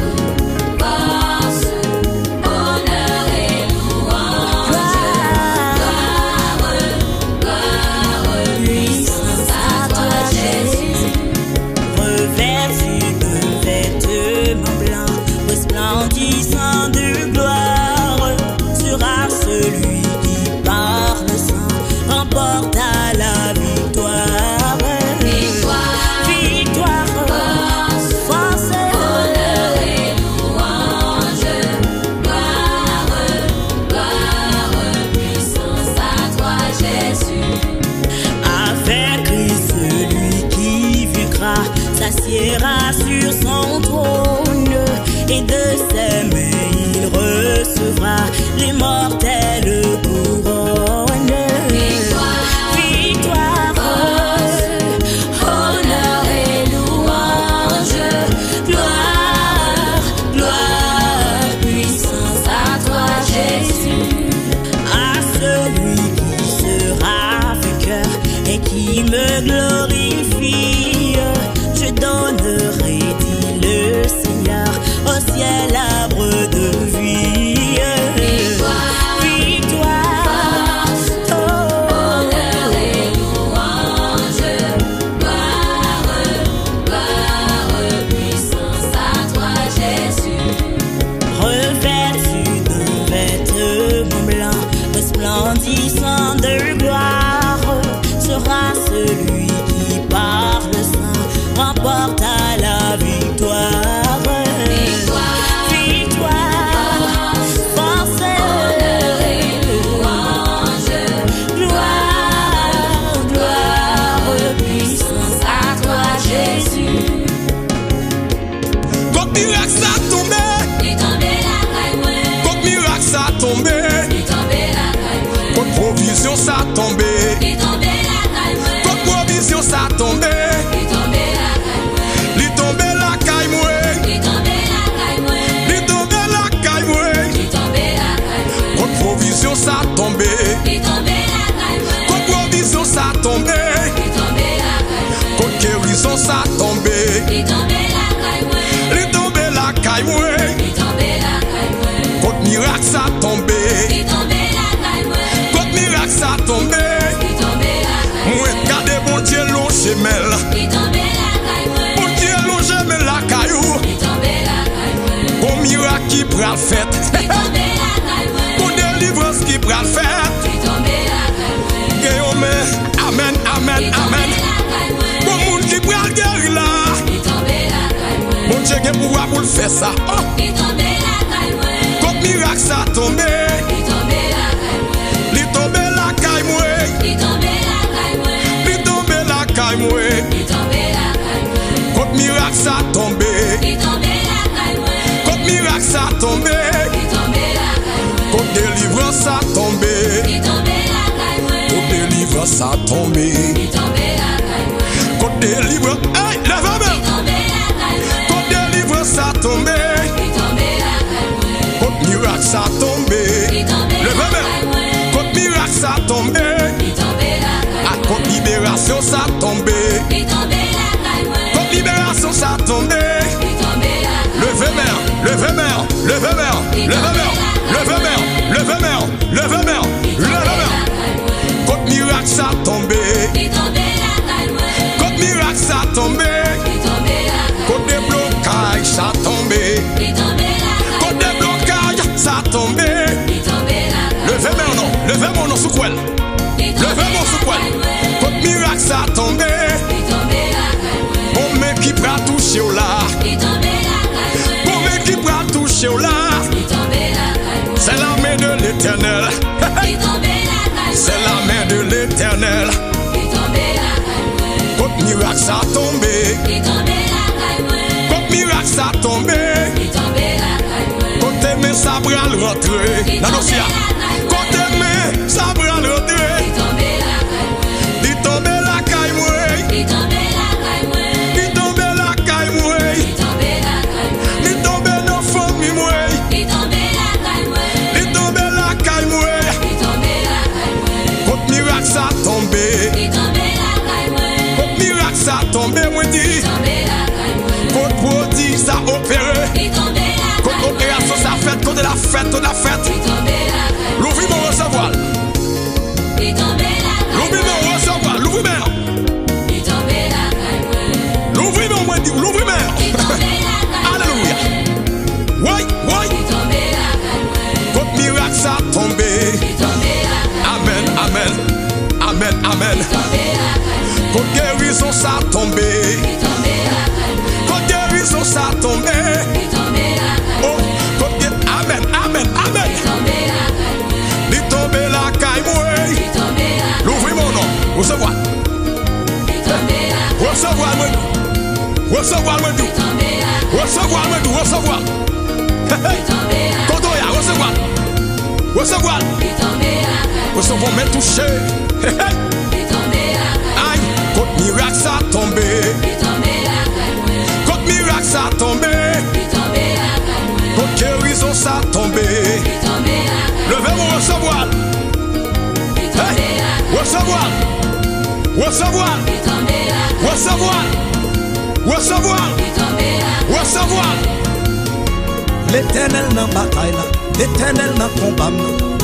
me glorifie. Je donnerai, dit le Seigneur, au ciel arbre de vie. Victoire, honneur et louange, gloire, puissance à toi, Jésus. revêtu d'un vêtement blanc, resplendissant de gloire, sera celui qui par le sang remporta la victoire. Victoire, force, Honneur et louange, gloire, puissance à toi, Jésus. Quand miracle ça tombé, il tombé la caille moi, quand miracle ça tombé, il tombé la caille moi, quand provision ça tombé, il tombé la caille moi, quand provision ça tombé, il tombé la caille moi, li tombé la caille moi, il tombé la caille moi, li tombé la caille moi, il tombé la caille moi, quand provision ça tombé, il tombé la caille moi, quand provision ça tombé, il tombé la caille moi, quand guérison ça tombé, il tombé la caille moi, li tombé la caille moi, il tombé la caille moi, quand miracle ça tombé, il tombé la caille moi, quand miracle ça tombé, il tombé la caille moi gardez bon Dieu long chemel, il tombé la caille moi, bon Dieu long chemel la caillou, il tombé la caille moi, bon miracle qui pral fait, il tombé la caille moi, bon délivrance qui pral fait, il tombé la caille moi, amen, amen, il tombé amen, la caille moi, bon monde qui pral guérir là, il tombé la caille moi, bon Dieu qui pouvoir pour le faire ça, oh, il tombé la caille moi, quand miracle ça tombé, il tombé la caille moi, li tombé la caille moi, il tombé la caille moi, li tombé la caille moi, il tombé la caille moi, quand miracle ça tombé, il tombé la caille moi, quand miracle ça tombé, il tombé la caille moi, quand délivrance ça tombé, il tombé la caille moi, quand délivrance ça tombé, il tombé la caille moi, quand délivrance, hey, lève-moi, il tombé la caille moi, quand délivrance ça tombé, il tombé la caille moi, quand miracle ça tombé, il tombé la lève-moi, caille moi, quand miracle ça tombé, il tombé la à caille moi, quand libération ça tombé, il tombé la caille moi, quand libération ça tombé, il tombé la caille levez-moi, levez-moi, levez-moi, levez-moi, levez-moi, levez-moi, levez-moi, levez-moi, quand miracle ça tombé, il tombé la caille moi, quand miracle ça tombé, il tombé la caille quand déblocage ça tombé, il tombé la quand caille déblocage ça tombé, il tombé la caille levez-moi non sous quoi, il tombé levez-moi sous quoi, quand miracle ça tombé, il tombé la caille bon mec qui prend toucher au là, il tombé la caille bon mec qui prend toucher au là, il tombé la caille c'est la main de l'Éternel, il tombé la caille c'est la main de l'Éternel, il tombé la caille quand miracle ça tombé, il tombé la caille quand miracle ça tombé, il tombé la caille quand tes mains ça bral rentrer, dans l'océan, quand tes mains ça bral rentrer, il tombé la caille il tombe la caille moi, il tombé la caille il tombe la caille moi, il tombé la caille il tombe dans famille moi, il tombé la caille il tombe la caille moi, il tombé la caille quand miracle ça tombé, il tombé la caille quand miracle ça tombé, moi dit, il tombé la caille quand prodige ça opéré, il tombé la quand caille opération ça fait, quand de la fête, il tombé la caille l'ouvrir mon recevoir, il tombé la l'ouvrir mon recevoir, l'ouvrir mon, il tombé la caille l'ouvrir mon, moi dit, l'ouvrir mon, il tombé la caille alléluia, ouais, ouais, il tombé la caille quand miracle ça tombé, il tombé la caille amen, amen, amen, amen, il tombé la caille quand guérison ça tombé, il tombé la caille quand guérison ça tombé, il tombé la caille oh, quand amen, amen, amen, il tombé la caille il tombe la caille moi, il tombé la l'ouvrir mon nom, recevoir, il tombé la recevoir moi, recevoir moi tout, tombé la recevoir moi tout, recevoir, hey, hey, tombé la quand on y a, recevoir, recevoir, il tombé la recevoir, mais toucher, hey, hey, il tombé la aïe, quand miracle ça tombé, il tombé la quand miracle ça tombé, il tombé la quand guérison ça tombé, il tombé la levez mon recevoir, il tombé la recevoir, Recevoir. Recevoir. Recevoir. Recevoir. L'Éternel dans bataille là, l'Éternel dans combat,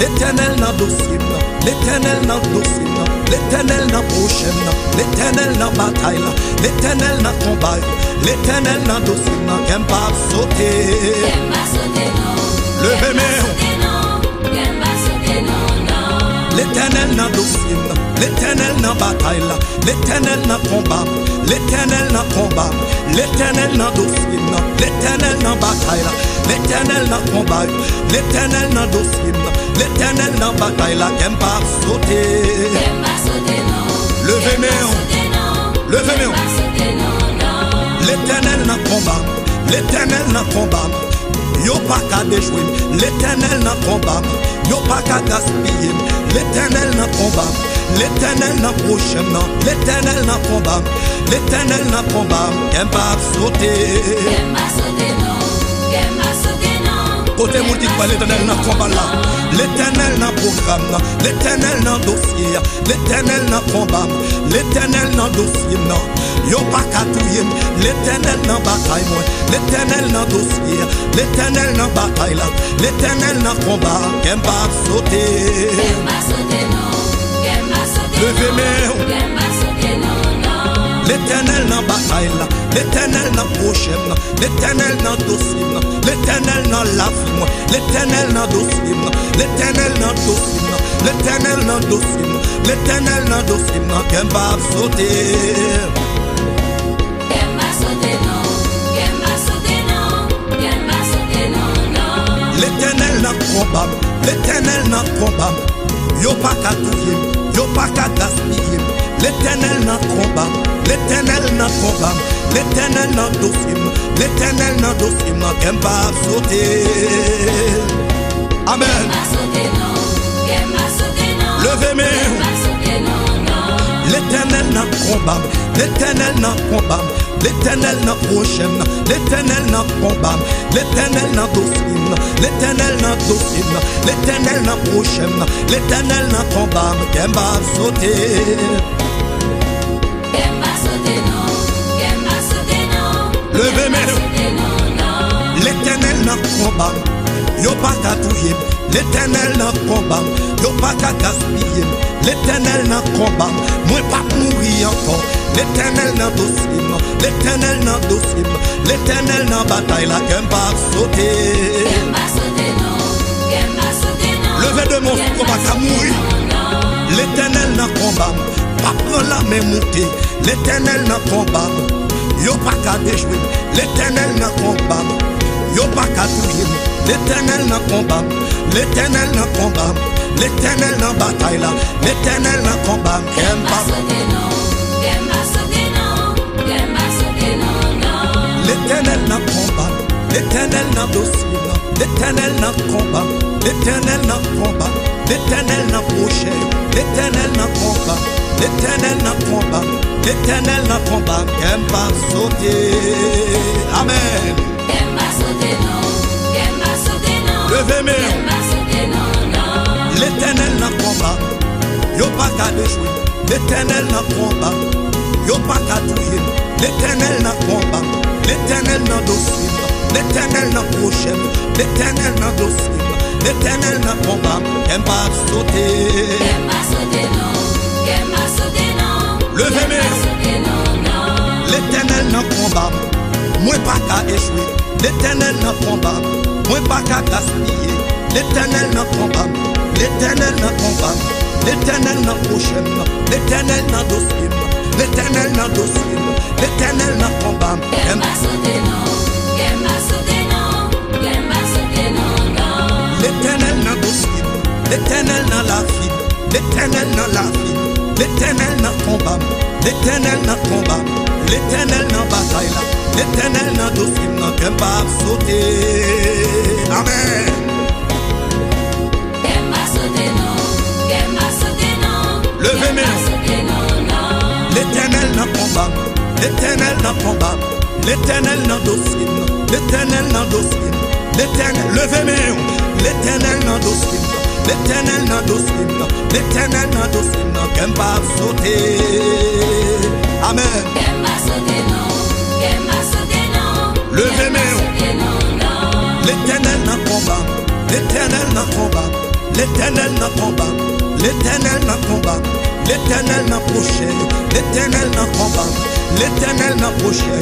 l'Éternel dans dossier, l'Éternel dans dossier, l'Éternel dans prochain, l'Éternel dans bataille là, l'Éternel dans combat, l'Éternel dans dossier, qu'aime pas sauter. Levez mes l'Éternel dans dossier, l'Éternel dans bataille là, l'Éternel dans combat, l'Éternel dans combat, l'Éternel dans dossier, l'Éternel dans bataille là, l'Éternel dans combat, l'Éternel dans dossier, l'Éternel dans bataille là, qu'aime pas sauter. Levez mes levez mes l'Éternel dans combat, l'Éternel dans combat, yo pas qu'à déjouer, l'Éternel dans combat, yo pas qu'à gaspiller, l'Éternel dans combat, l'Éternel dans prochain, l'Éternel dans combat, l'Éternel dans combat, qu'aime pas sauter. Côté mouti quoi l'Éternel dans combat là, l'Éternel dans programme, l'Éternel dans dossier, l'Éternel dans combat, l'Éternel dans dossier, yo pas qu'à touyer, l'Éternel dans bataille moi, l'Éternel dans dossier, l'Éternel dans bataille là, l'Éternel dans combat, qu'aime pas sauter. Levez mes l'Éternel dans bataille là, l'Éternel dans prochain, l'Éternel dans dossier, l'Éternel dans la vie, l'Éternel dans dossier, l'Éternel dans dossier, l'Éternel dans dossier, l'Éternel dans dossier, qu'elle va sauter. L'Éternel dans combat, l'Éternel dans combat, yo pas qu'à touiller, yo pas qu'à gaspiller. L'Éternel dans combat, l'Éternel dans combat, l'Éternel dans dossier, l'Éternel dans dossier, qu'elle va sauter. Amen. Levez mes l'Éternel dans combat, l'Éternel dans combat, l'Éternel dans prochain, l'Éternel dans combat, l'Éternel dans dossier, l'Éternel dans dossier, l'Éternel dans prochain, l'Éternel dans combat, qu'elle va sauter. Levez mes l'Éternel dans combat, yo pas qu'à touiller, l'Éternel dans combat, yo pas qu'à gaspiller, l'Éternel dans combat, moi pas mourir encore, l'Éternel dans dossier, l'Éternel dans dossier, l'Éternel dans bataille là, qu'elle va sauter. Levez de mon combat qu'à mourir, l'Éternel dans combat, pas prendre la main montée, l'Éternel dans combat, yo pas qu'à déjouer, l'Éternel dans combat, yo pas qu'à touiller, l'Éternel dans combat, l'Éternel dans combat, l'Éternel dans bataille là, l'Éternel dans combat, qu'elle va l'Éternel dans combat, l'Éternel dans dossier, l'Éternel dans combat, l'Éternel dans combat, l'Éternel dans prochain, l'Éternel dans combat, l'Éternel dans combat, l'Éternel dans combat, qu'elle va sauter. Amen. Levez mes l'Éternel dans combat, yo pas qu'à déjouer, l'Éternel dans combat, yo pas qu'à touiller, l'Éternel dans combat, l'Éternel dans dossier, l'Éternel dans prochain, l'Éternel dans dossier, l'Éternel dans combat, qu'elle va sauter. Levez mes l'Éternel dans combat, moi pas qu'à échouer, l'Éternel dans combat, moi pas qu'à gaspiller, l'Éternel dans combat, l'Éternel dans combat, l'Éternel dans prochain, l'Éternel dans dossier, l'Éternel dans dossier, l'Éternel dans combat, l'Éternel dans dossier, l'Éternel dans la vie, l'Éternel dans la vie, l'Éternel dans combat, l'Éternel dans combat, l'Éternel dans bataille là, l'Éternel dans dossier, qu'elle va sauter. Amen. Levez mes l'Éternel dans combat, l'Éternel dans combat, l'Éternel dans dossier, l'Éternel dans dossier, l'Éternel, levez mes l'Éternel dans dossier, L'éternel n'a dossier, l'éternel n'a dossier, qu'elle va sauter. Amen. Levez mes mains. L'éternel n'a combat, l'éternel n'a combat, l'éternel n'a combat, l'éternel n'a combat, l'éternel n'a proché, l'éternel n'a combat, l'éternel n'a proché,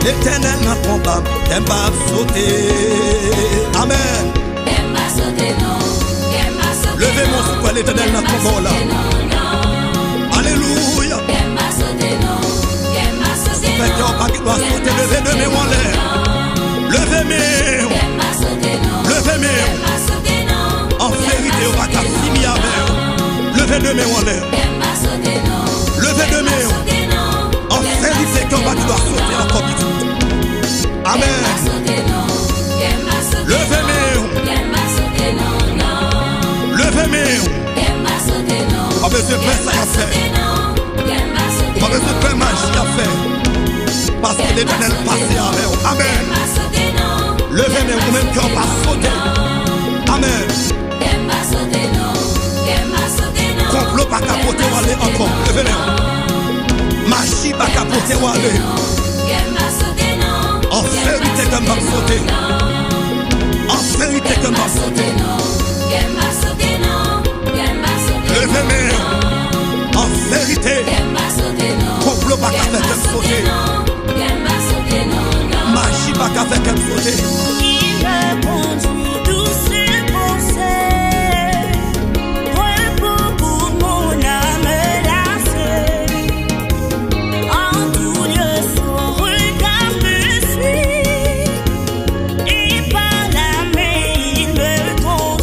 l'éternel n'a combat, qu'elle va sauter. Amen. Levez mon souffle, l'éternel n'a combat là. Alléluia. Faites qu'on va sauter, levez de mes mains en l'air. Levez mes mains. Levez mes mains. En vérité, on va t'affirmer avec. Levez de mes mains en l'air. Levez de mes mains. En vérité, qu'on va sauter encore vite. Amen. Levez mes mains. Levez mes mains. On va besoin de faire ça à faire. On va besoin de faire magie à faire. Parce que l'éternel passe avec vous. Amen. Levez mes mains, même qu'on va sauter. Amen. Complot pas capoter ou aller encore. Levez mes mains. Magie pas capoter ou aller. En vérité qu'on va sauter. En vérité qu'on va sauter. Levez mes mains. En vérité. Complot pas qu'à faire sauter. Magie pas qu'à faire sauter. Il me conduit doucement, repos pour mon âme lassée. En tout lieu, son regard me suit, et par la main il me conduit.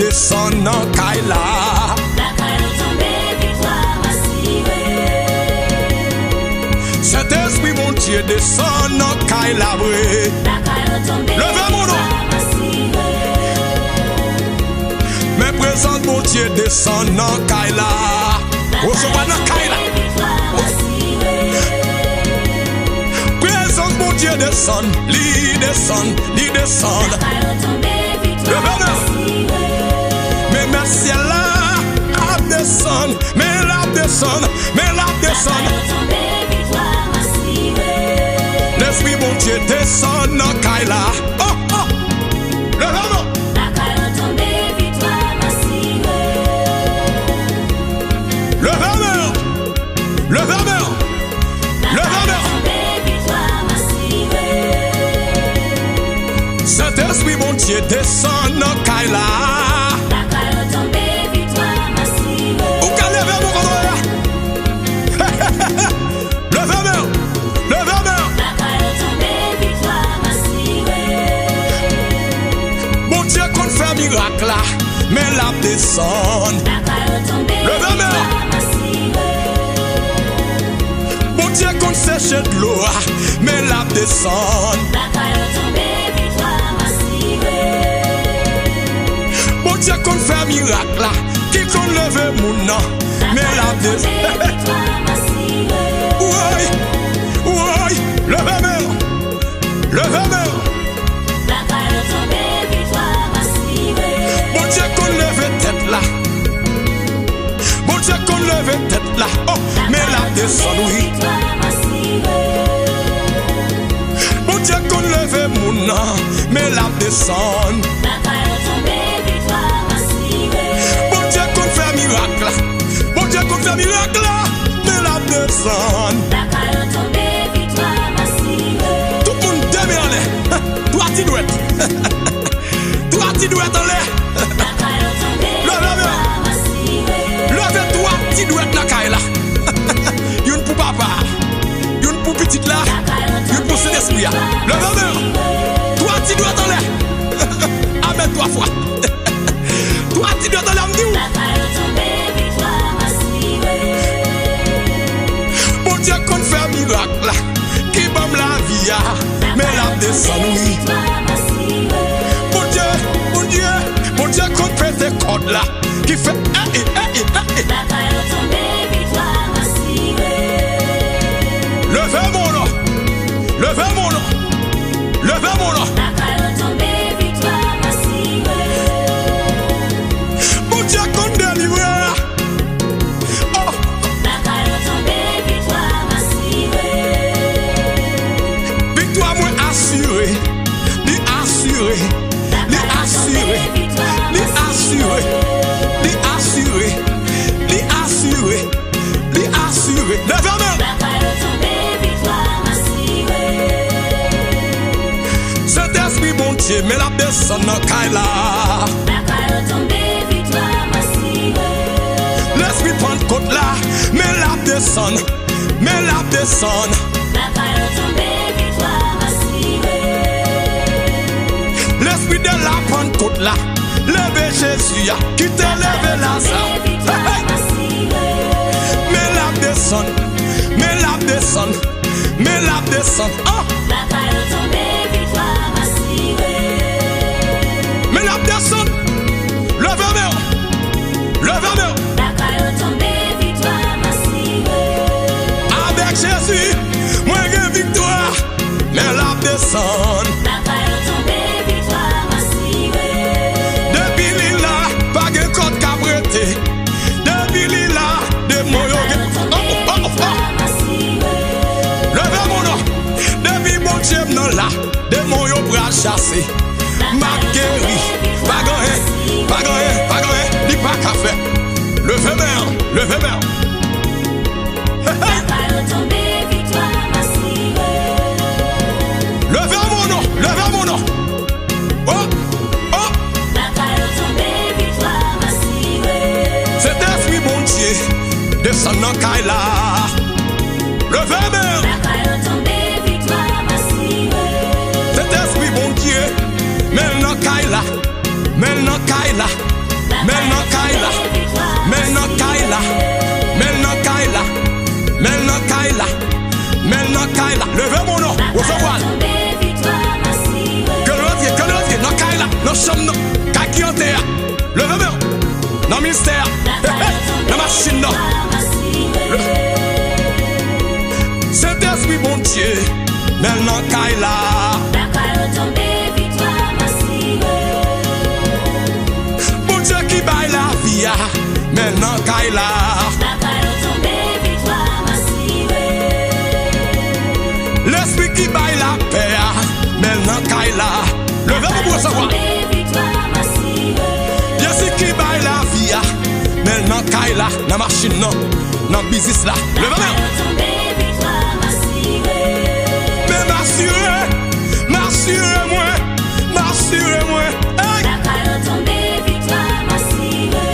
descend dans Kaila. Saint-Esprit, mon Dieu, descend dans Kaila. Levez mon nom. Mes présences, mon Dieu, descend dans Kaila. Recevoir dans Kaila. Présence, mon Dieu, descend. Lui descend. Mais merci là, descend. Mais la descend. L'esprit, mon Dieu, descend dans Kaila. Oh, oh. Levez-moi. Saint-Esprit, mon Dieu, descend dans Kaila. Ou qu'à lever mon condor. Levez-moi. Mon Dieu, qu'on fait miracle là, mais la descend. Levez-moi. Mon Dieu, qu'on sèche de l'eau, mais la descend. Mon Dieu, qu'on fait miracle là, qui qu'on leve mon nom, mais la descend. Oui, levez-moi. Mon Dieu, qu'on leve tête là. Mon Dieu, qu'on leve tête là. Oh, mais la descend, oui. Mon Dieu, qu'on leve mon nom, mais la descend. Mon Dieu, qu'on fait miracle là. Mon Dieu, qu'on fait miracle là, mais la descend. Tout le monde demeure en l'air. Toi, tu dois être. Toi, tu dois être en l'air. Levez-toi, tu dois être dans Kaila. Y'une pour papa, y'une pour petite là, y'une pour Saint-Esprit. Levez-moi. Toi, tu dois être en l'air. Amen, 3 fois. Toi, tu dois être en l'air. Mon Dieu, qu'on fait miracle là, qui bombe la vie, mais la descend, oui. Mon Dieu, qu'on fait des cordes là, qui fait Levez mon nom. Mon Dieu, qu'on délivre. Oh. Victoire moi assurée. Levez-moi. Saint-Esprit, mon Dieu, mais la descend dans Kaila. L'Esprit Pentecôte là, mais la descend. L'Esprit de la Pentecôte là, levez Jésus, qui te lève Lazare. Mais la descend. Oh. Mais la descend. Levez-moi. Avec Jésus, moi j'ai victoire. Mais la descend. Depuis l'île, pas de code cabreté. Depuis l'île, de mon levez mon nom. Depuis mon Dieu là, de mon yo bras chassé. Ma guéri, pas gagné, ni pas qu'à faire. Levez-moi. Levez mon nom. Oh. C'est Esprit mon Dieu, descend dans Kaila. Levez-moi. C'est Esprit mon Dieu, mais dans Kaila. Maintenant Kaila, maintenant Kaila, maintenant Kaila, maintenant Kaila, maintenant Kaila. Levez mon nom, au revoir. Que l'autre, non Kaila, non chambre, non. Kaki en terre. Levez mon nom, non mystère. La machine, non. Saint-Esprit, bon Dieu, maintenant Kaila. Bon Dieu qui baille la vie, maintenant Kaila. L'esprit qui baille la paix, maintenant Kaila. Le verbe pour savoir. Jésus qui baille la vie, maintenant Kaila. La machine, non, non, business là. Le verbe. Mais m'assurez-moi. Hey.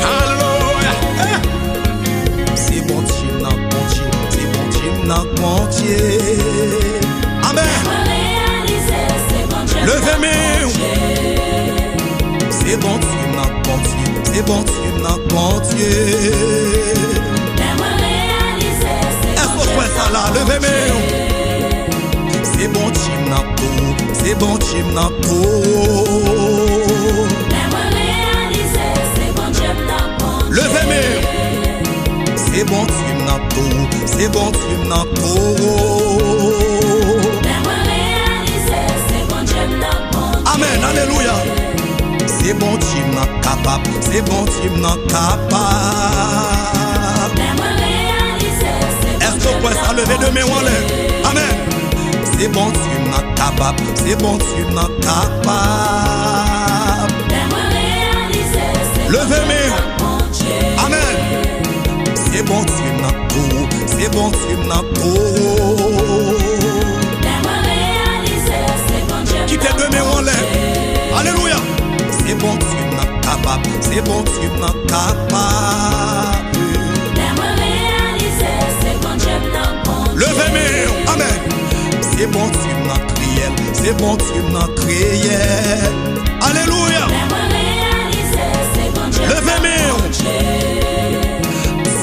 Alléluia. Hey. C'est bon Dieu, non, bon Dieu. C'est bon Dieu, non, bon Dieu. Amen. Levez-moi. C'est bon Dieu, non, bon Dieu. C'est bon Dieu, non, bon Dieu. Est-ce qu'on fait ça là? Levez-moi. C'est bon Dieu, non, tout. C'est bon Dieu, non, tout. Levez-moi. C'est bon Dieu, non, tout. C'est bon Dieu, non, tout. Amen, alléluia. C'est bon Dieu, non, capable. C'est bon Dieu, non, capable. Est-ce qu'on peut ça lever de mes wallet? Amen. C'est bon Dieu, non, capable. C'est bon Dieu, non, capable. Levez-moi. Amen. C'est bon Dieu, non, tout. C'est bon Dieu, non, tout. Quittez de mes wallet. Alléluia. C'est bon Dieu, non, capable. C'est bon Dieu, non, capable. Levez-moi. Amen. C'est bon Dieu, non, criel. C'est bon Dieu, non, criel. Alléluia. Levez-moi.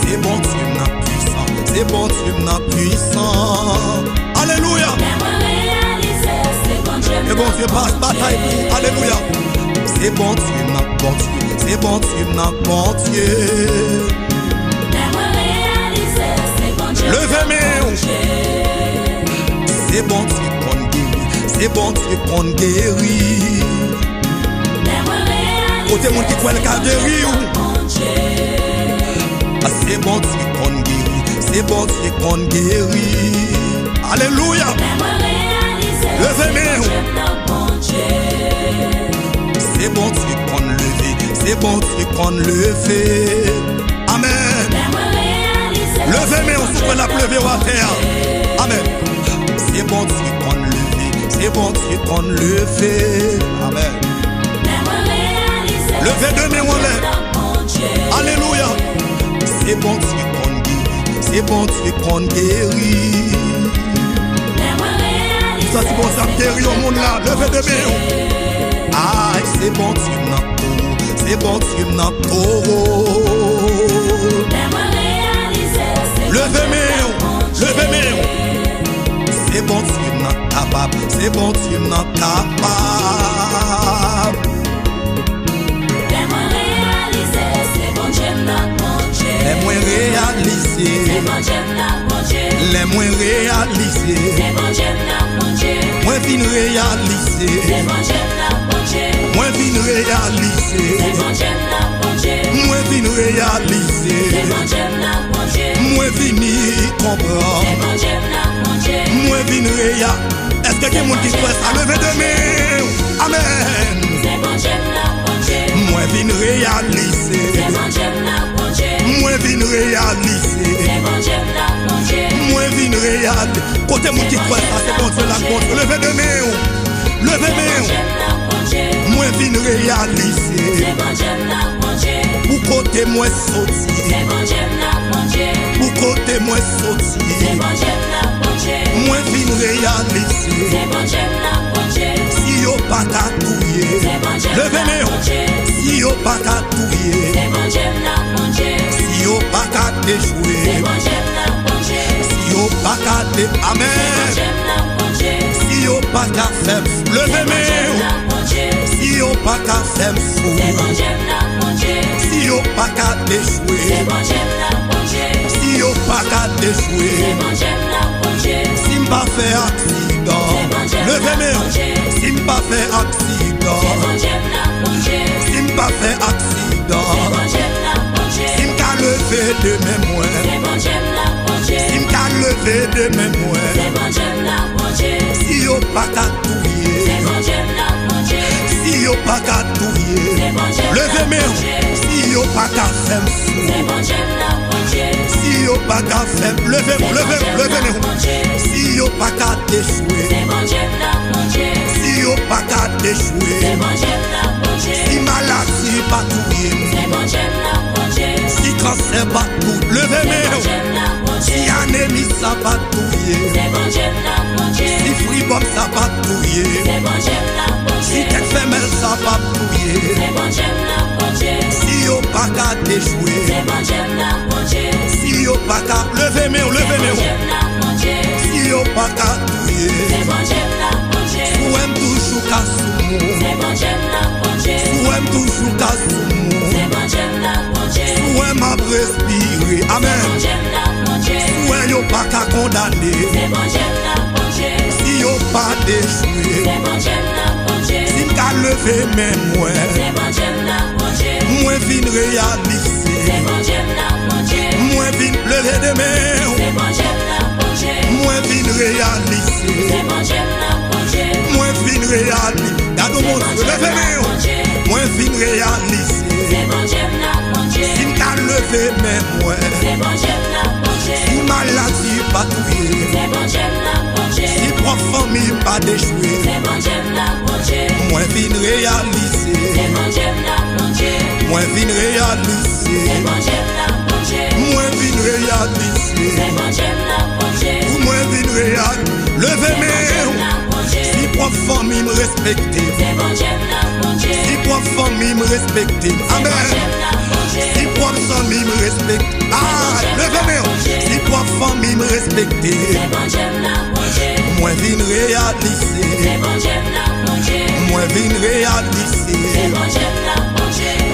C'est bon Dieu, non, puissant. C'est bon Dieu, non, puissant. Alléluia. Et bon Dieu passe bataille pour. Alléluia. C'est bon Dieu, non, bon Dieu. C'est bon Dieu, non, bon Dieu. Levez-moi. C'est bon Dieu qu'on guérit. C'est bon Dieu qu'on guérit. Côté monde qui croit le cas guéri. C'est bon Dieu qu'on guérit. C'est bon Dieu qu'on guérit. Alléluia. Levez-moi. C'est bon Dieu qu'on lever. C'est bon Dieu qu'on lever. Amen. Levez-moi, on souffre la pleuve à terre. Amen. C'est bon Dieu qu'on lever. C'est bon Dieu qu'on lever. Amen. Levez de mes wallet. Alléluia. C'est bon Dieu qu'on guérit. C'est bon Dieu qu'on guérit. Ça c'est bon ça guérit au monde là. Levez de mes. Ah, c'est bon Dieu n'a tout. C'est bon Dieu n'a tout. Levez-moi. Levez-moi. C'est bon Dieu n'a capable. C'est bon Dieu n'a capable. Les moins réalisés. Les moins réalisés. Moins fin réalisés. Moins fin réalisés. Moins fin réalisés. Moins fini comprendre. Moins fin réalisés. Est-ce que quelqu'un qui souhaite ça lever de main? Amen. Moins fin réalisés. Moins fin réalisés. Moins fin réalisés. Côté mon qui croit ça, c'est bon Dieu la compte. Levez de main. Levez-moi. Moins fin réalisé. Pour côté moi sorti. Pour côté moi sorti. Moins fin réalisé. Si yo pas qu'à touiller, levez mes si yo pas qu'à touiller, si yo pas qu'à déjouer, si yo pas qu'à dé, amen, si yo pas qu'à faire, levez mes si yo pas qu'à faire fou, si yo pas qu'à déjouer, si yo pas qu'à déjouer, si m'pas fait accident, levez mes si m'pas fait accident, si m'pas fait accident, si m'pas levé de mes moyens, si m'pas levé de mes moyens, si yo pas qu'à touiller, si yo pas qu'à touiller, levez mes si yo pas qu'à faire fou, si yo pas qu'à faire, levez mes si yo pas qu'à déjouer, si yo pas qu'à déjouer, si maladie pas touiller, si cancer pas tout, levez mes si anémie ça pas touiller, si fribom ça pas touiller, si tête femelle ça pas touiller, si yo pas qu'à déjouer, si yo pas qu'à, levez mes si yo pas qu'à touiller, ou aime toujours qu'à soumou, ou aime toujours qu'à soumou, ou aime à respirer, amen, ou aime yo pas qu'à condamner, si yo pas déjouer, si m'ka lever mes moyens, moi vin réaliser, moi vin pleurer de mes, moi vin réaliser, moi vin réaliser, gado mon Dieu, levez-moi, moi vin réaliser, si m'ka lever mes moyens, si maladie pas touiller, si propre famille pas déjouer, moi vin réaliser, moi vin réaliser, moi vin réaliser, moi vin réaliser, levez-moi, si propre famille me respecte, si propre famille me respecte, amen, si propre famille me respecte, ah, levez-moi, si propre famille me respecte, moi vin réaliser, moi vin réaliser,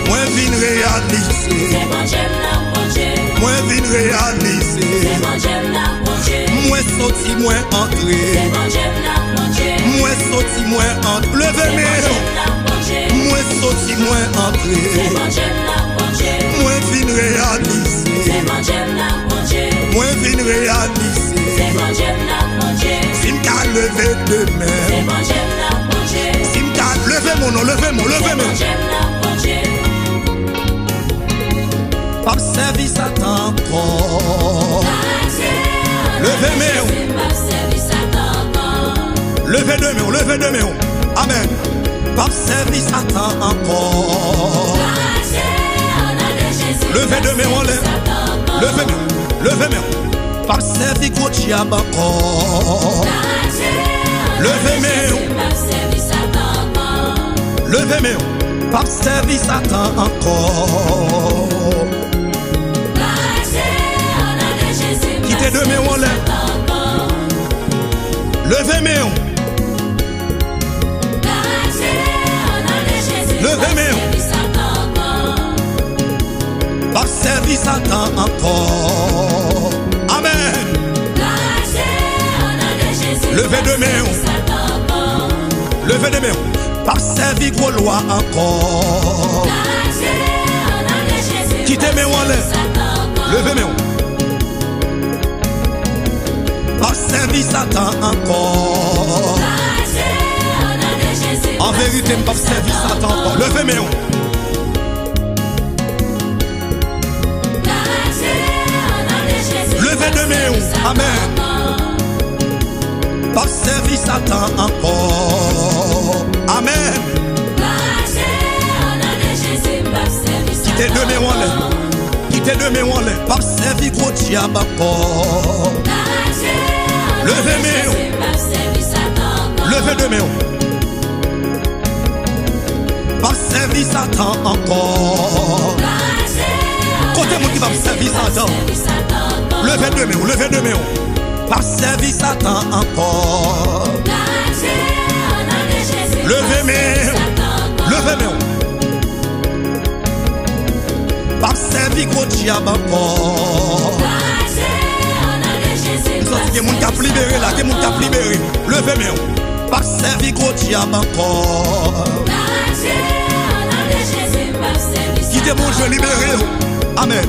moi vin réaliser, moi vin réaliser, moi sorti, moi entrer, moi sorti, moi entrer, levez-moi, moi sorti, moi entrer, moi vin réaliser, moi vin réaliser, si m'ka lever demain, si m'ka lever mon nom, levez mon, pas service à temps encore, levez-moi, levez demain, amen, pas service à temps encore, levez demain, levez-moi, pas service au diable encore, levez-moi, pas service à temps encore, quittez demain, on lève, levez-moi, pas service à temps encore, amen, levez demain, pas servir gros loi encore, quittez mes wallets, levez mes pas servir Satan encore, en vérité pas servir Satan encore, levez mes levez de mes amen, pas servir Satan encore, amen, quittez de mes wallets, pas servir gros diable encore, levez de mes servir Satan encore. Côté mon qui va servir Satan. Levez deux mains, levez deux mains. Pas servir Satan encore. Levez mains, levez mains. Pas servir gros diable encore. Nous sommes qui moun cap libéré là, qui moun cap libéré. Levez mains. Pas servir gros diable encore. Qui te bon Dieu libéré. Amen.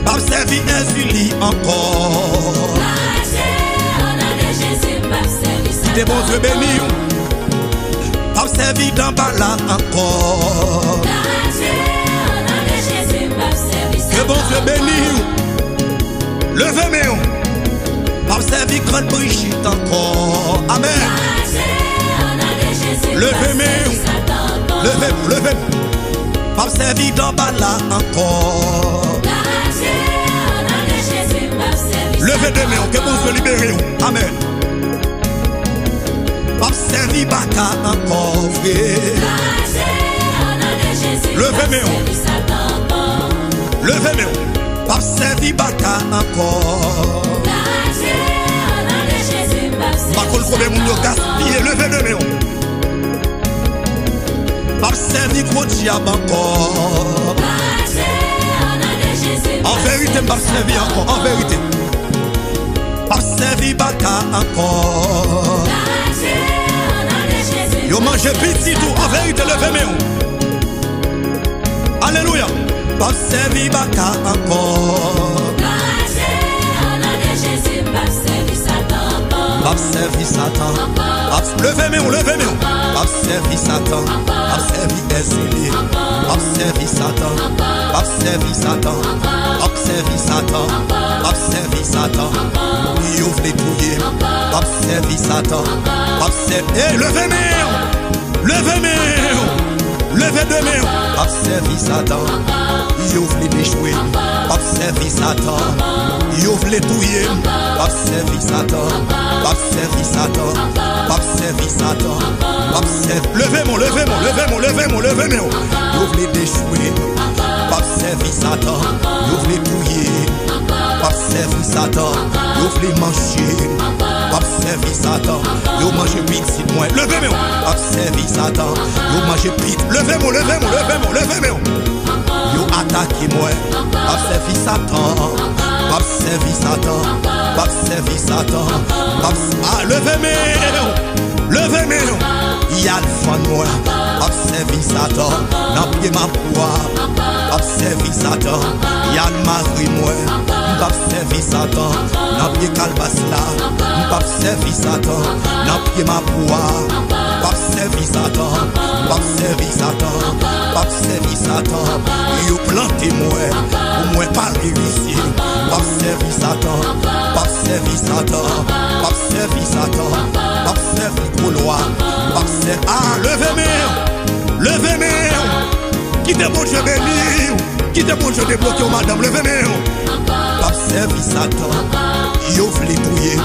Pas servir Insulie encore. Qui te bon Dieu béni. Pas servir d'Ambala encore. Que bon Dieu béni. Levez mains. Pas servir Grande Brigitte encore. Amen. Levez mains. Levez, levez. Pas servir d'Ambala encore. Levez deux mains, que bon Dieu libéré. Amen. Pas servir Baka encore, frère. Levez mains. Levez mains. Pas servir Baka encore. Pas qu'on le problème mon gaspiller. Levez deux mains. Pas servir gros diable encore. En vérité, pas servir encore. En vérité. Pas servir Baka encore. Yo mangé petit tout. En vérité, levez mains. Alléluia. Pas servir Baka encore. Pas servir Satan. Levez mains, levez mains. Pas servir Satan. Pas servir Insulie. Pas servir Satan. Pas servir Satan. Pas servir Satan. Pas servir Satan. Il ouvre les couilles. Pas servir Satan. Pas servir. Eh, levez mains. Levez mains. Levez deux mains. Pas servir Satan. Il ouvre les déchoués. Pas servir Satan. Il ouvre les touillés. Pas servir Satan. Pas servir Satan. Pas servir Satan. Pas servir. Levez-moi, levez-moi, levez-moi, levez-moi, levez-moi. Il ouvre les déchoués. Pas servir Satan. Il ouvre les touillés. Pas servir Satan. Il ouvre les manchés. Pas servir Satan. Il mange vite si moi. Levez-moi. Pas servir Satan. Il mange vite. Levez-moi, levez-moi, levez-moi, levez-moi. Yo attaquez moi, pas servir Satan, pas servir Satan, pas servir Satan, ah levez-moi, levez-moi, y'a le fond moi, pas servir Satan, n'a pied ma poire, pas servir Satan, y'a le mari moi, pas servir Satan, n'a pied calbas là, pas servir Satan, n'a pied ma poire, pas servir Satan, pas servir Satan, pas servir Satan. Yo planté moi, pour moi pas réussir. Pas servir Satan, pas servir Satan, pas servir Satan, pas servir couloir, pas servir. Ah, levez-moi, levez-moi. Qui te bon Dieu béni, qui te bon Dieu débloqué, madame, levez-moi. Pas servir Satan, il ouvre les touillés.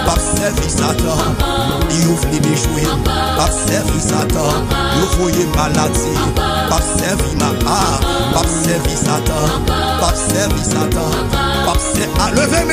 Pas servir Satan, il ouvre les déchoués. Pas servir Satan, il ouvre les maladies. Pas servir ma pas servir Satan, pas servir Satan, pas servir. Ah, levez-moi.